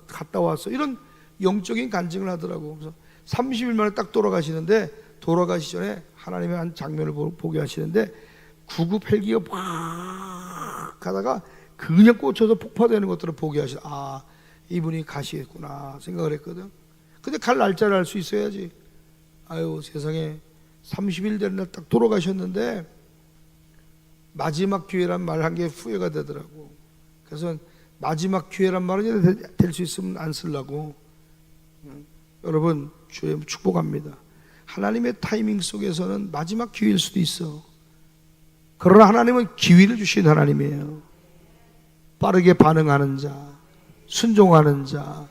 갔다 왔어. 이런 영적인 간증을 하더라고. 그래서 30일 만에 딱 돌아가시는데 돌아가시 전에 하나님의 한 장면을 보게 하시는데 구급 헬기가 막 가다가 그냥 꽂혀서 폭파되는 것들을 보게 하시다. 아, 이분이 가시겠구나 생각을 했거든. 근데 갈 날짜를 알 수 있어야지. 아유 세상에 30일 되는 날 딱 돌아가셨는데 마지막 기회란 말 한 게 후회가 되더라고. 그래서 마지막 기회란 말은 될 수 있으면 안 쓰려고. 여러분 주의 축복합니다. 하나님의 타이밍 속에서는 마지막 기회일 수도 있어. 그러나 하나님은 기회를 주신 하나님이에요. 빠르게 반응하는 자, 순종하는 자.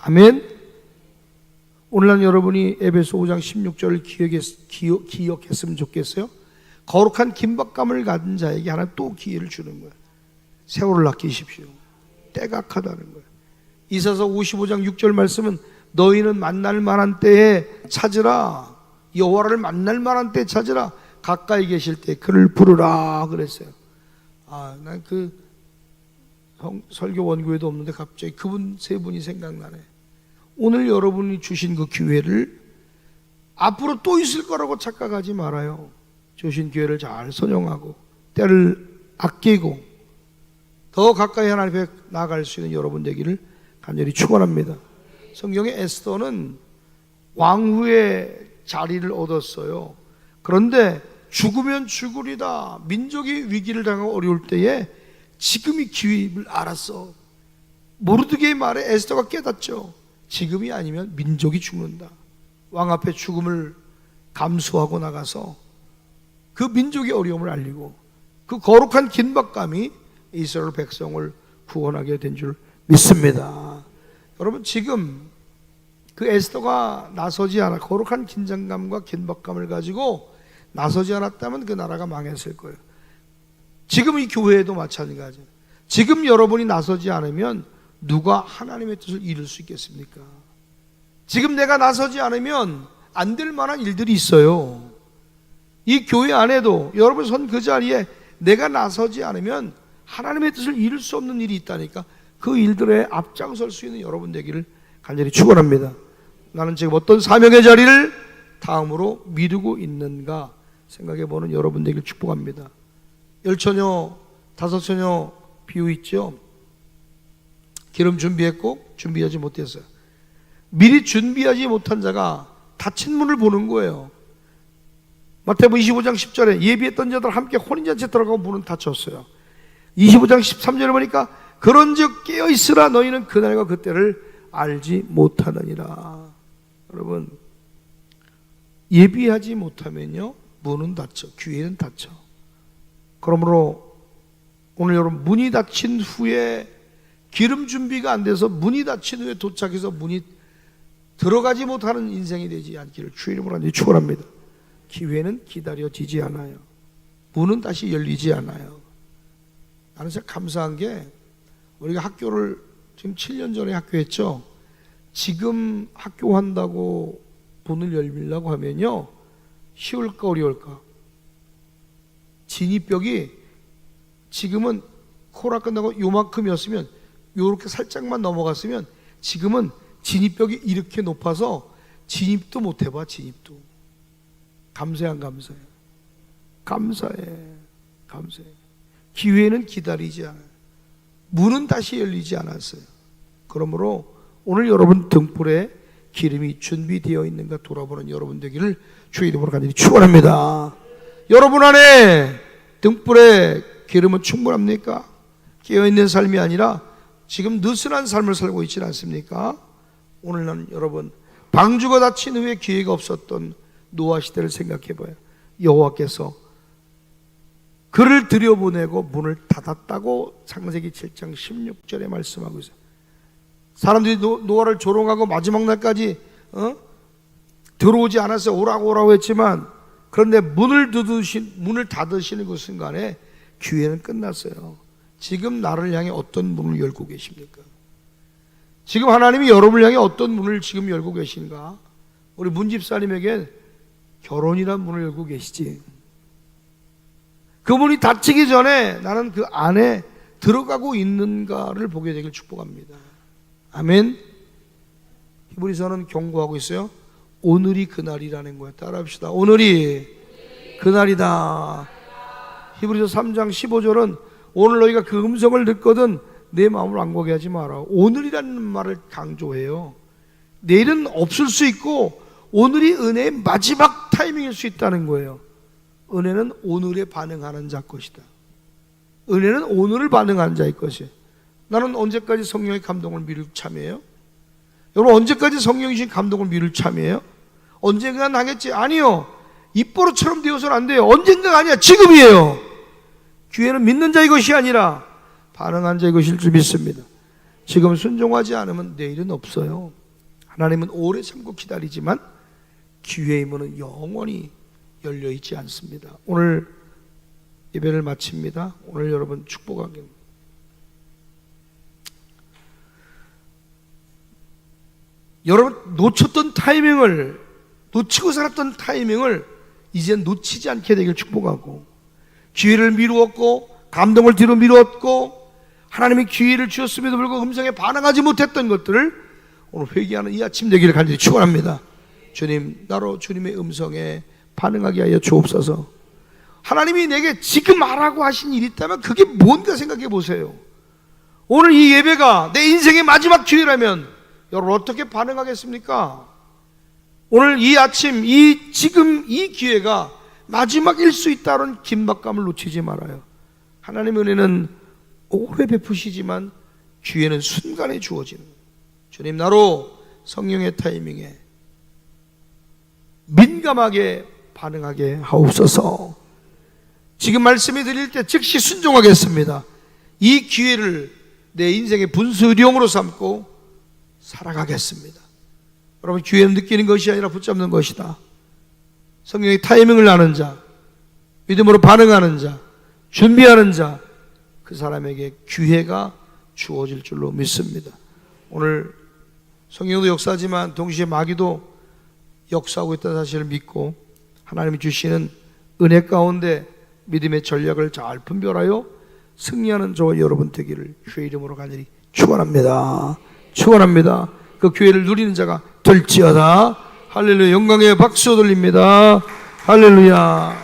아멘. 오늘날 여러분이 에베소 5장 16절을 기억했으면 좋겠어요. 거룩한 긴박감을 가진 자에게 하나님 또 기회를 주는 거예요. 세월을 아끼십시오. 때가 악하다는 거예요. 이사서 55장 6절 말씀은 너희는 만날 만한 때에 찾으라. 여호와를 만날 만한 때에 찾으라. 가까이 계실 때 그를 부르라 그랬어요. 난 그 설교 원고에도 없는데 갑자기 그분 세 분이 생각나네. 오늘 여러분이 주신 그 기회를 앞으로 또 있을 거라고 착각하지 말아요. 주신 기회를 잘 선용하고 때를 아끼고 더 가까이 하나님 앞에 나아갈 수 있는 여러분 되기를 간절히 축원합니다. 성경의 에스더는 왕후의 자리를 얻었어요. 그런데 죽으면 죽으리다. 민족이 위기를 당하고 어려울 때에 지금이 기회임을 알았어. 모르드게의 말에 에스더가 깨닫죠. 지금이 아니면 민족이 죽는다. 왕 앞에 죽음을 감수하고 나가서 그 민족의 어려움을 알리고 그 거룩한 긴박감이 이스라엘 백성을 구원하게 된 줄 믿습니다. 여러분 지금 그 에스더가 나서지 않아 거룩한 긴장감과 긴박감을 가지고 나서지 않았다면 그 나라가 망했을 거예요. 지금 이 교회에도 마찬가지예요. 지금 여러분이 나서지 않으면 누가 하나님의 뜻을 이룰 수 있겠습니까? 지금 내가 나서지 않으면 안 될 만한 일들이 있어요. 이 교회 안에도 여러분 선 그 자리에 내가 나서지 않으면 하나님의 뜻을 이룰 수 없는 일이 있다니까. 그 일들에 앞장설 수 있는 여러분 되기를 간절히 축원합니다. 나는 지금 어떤 사명의 자리를 다음으로 미루고 있는가 생각해보는 여러분 되기를 축복합니다. 10처녀 5처녀 비유 있죠. 기름 준비했고 준비하지 못했어요. 미리 준비하지 못한 자가 닫힌 문을 보는 거예요. 마태복음 25장 10절에 예비했던 자들 함께 혼인잔치에 들어가고 문은 닫혔어요. 25장 13절에 보니까 그런즉 깨어있으라 너희는 그날과 그때를 알지 못하느니라. 여러분 예비하지 못하면요 문은 닫혀, 기회는 닫혀. 그러므로 오늘 여러분 문이 닫힌 후에 기름 준비가 안 돼서 문이 닫힌 후에 도착해서 문이 들어가지 못하는 인생이 되지 않기를 주의 이름으로 간절히 축원합니다. 기회는 기다려지지 않아요. 문은 다시 열리지 않아요. 나는 진짜 감사한 게 우리가 학교를 지금 7년 전에 학교했죠. 지금 학교 한다고 문을 열리려고 하면요 쉬울까 어려울까? 진입벽이 지금은 코라 끝나고 요만큼이었으면 요렇게 살짝만 넘어갔으면 지금은 진입벽이 이렇게 높아서 진입도 못 해봐. 진입도. 감사해 안 감사해? 감사해. 감사해. 기회는 기다리지 않아요. 문은 다시 열리지 않았어요. 그러므로 오늘 여러분 등불에 기름이 준비되어 있는가 돌아보는 여러분 되기를 주의 이름으로 간절히 축원합니다. 여러분 안에 등불에 기름은 충분합니까? 깨어있는 삶이 아니라 지금 느슨한 삶을 살고 있지 않습니까? 오늘은 여러분 방주가 닫힌 후에 기회가 없었던 노아 시대를 생각해봐요. 여호와께서 그를 들여보내고 문을 닫았다고 창세기 7장 16절에 말씀하고 있어요. 사람들이 노아를 조롱하고 마지막 날까지 들어오지 않았어요. 오라고 했지만 그런데 문을 닫으시는 그 순간에 기회는 끝났어요. 지금 나를 향해 어떤 문을 열고 계십니까? 지금 하나님이 여러분을 향해 어떤 문을 지금 열고 계신가? 우리 문집사님에게 결혼이란 문을 열고 계시지. 그 문이 닫히기 전에 나는 그 안에 들어가고 있는가를 보게 되길 축복합니다. 아멘. 히브리서는 경고하고 있어요. 오늘이 그날이라는 거예요. 따라합시다. 오늘이 그날이다. 히브리서 3장 15절은 오늘 너희가 그 음성을 듣거든 내 마음을 완고하게 하지 마라. 오늘이라는 말을 강조해요. 내일은 없을 수 있고 오늘이 은혜의 마지막 타이밍일 수 있다는 거예요. 은혜는 오늘에 반응하는 자 것이다. 은혜는 오늘을 반응하는 자의 것이에요. 나는 언제까지 성령의 감동을 미룰 참이에요? 여러분, 언제까지 성령이 주신 감동을 미룰 참이에요? 언젠간 하겠지? 아니요. 입버릇처럼 되어서는 안 돼요. 언젠가가 아니야. 지금이에요. 기회는 믿는 자의 것이 아니라 반응한 자의 것일 줄 믿습니다. 지금 순종하지 않으면 내일은 없어요. 하나님은 오래 참고 기다리지만 기회의 문은 영원히 열려있지 않습니다. 오늘 예배를 마칩니다. 오늘 여러분 축복하겠습니다. 여러분 놓쳤던 타이밍을, 놓치고 살았던 타이밍을 이제 놓치지 않게 되길 축복하고, 기회를 미루었고 감동을 뒤로 미루었고 하나님이 기회를 주었음에도 불구하고 음성에 반응하지 못했던 것들을 오늘 회개하는 이 아침 되기를 간절히 축원합니다. 주님, 나로 주님의 음성에 반응하게 하여 주옵소서. 하나님이 내게 지금 하라고 하신 일이 있다면 그게 뭔가 생각해 보세요. 오늘 이 예배가 내 인생의 마지막 기회라면 여러분 어떻게 반응하겠습니까? 오늘 이 아침, 지금 이 기회가 마지막일 수 있다는 긴박감을 놓치지 말아요. 하나님의 은혜는 오래 베푸시지만 기회는 순간에 주어지는 거예요. 주님, 나로 성령의 타이밍에 민감하게 반응하게 하옵소서. 지금 말씀이 드릴 때 즉시 순종하겠습니다. 이 기회를 내 인생의 분수령으로 삼고 살아가겠습니다. 여러분, 기회는 느끼는 것이 아니라 붙잡는 것이다. 성령의 타이밍을 아는 자, 믿음으로 반응하는 자, 준비하는 자, 그 사람에게 기회가 주어질 줄로 믿습니다. 오늘 성령도 역사하지만 동시에 마귀도 역사하고 있다는 사실을 믿고 하나님이 주시는 은혜 가운데 믿음의 전략을 잘 분별하여 승리하는 저와 여러분 되기를 주의 이름으로 간절히 축원합니다. 축원합니다. 그 기회를 누리는 자가 될지어다. 할렐루야. 영광의 박수 돌립니다. 할렐루야.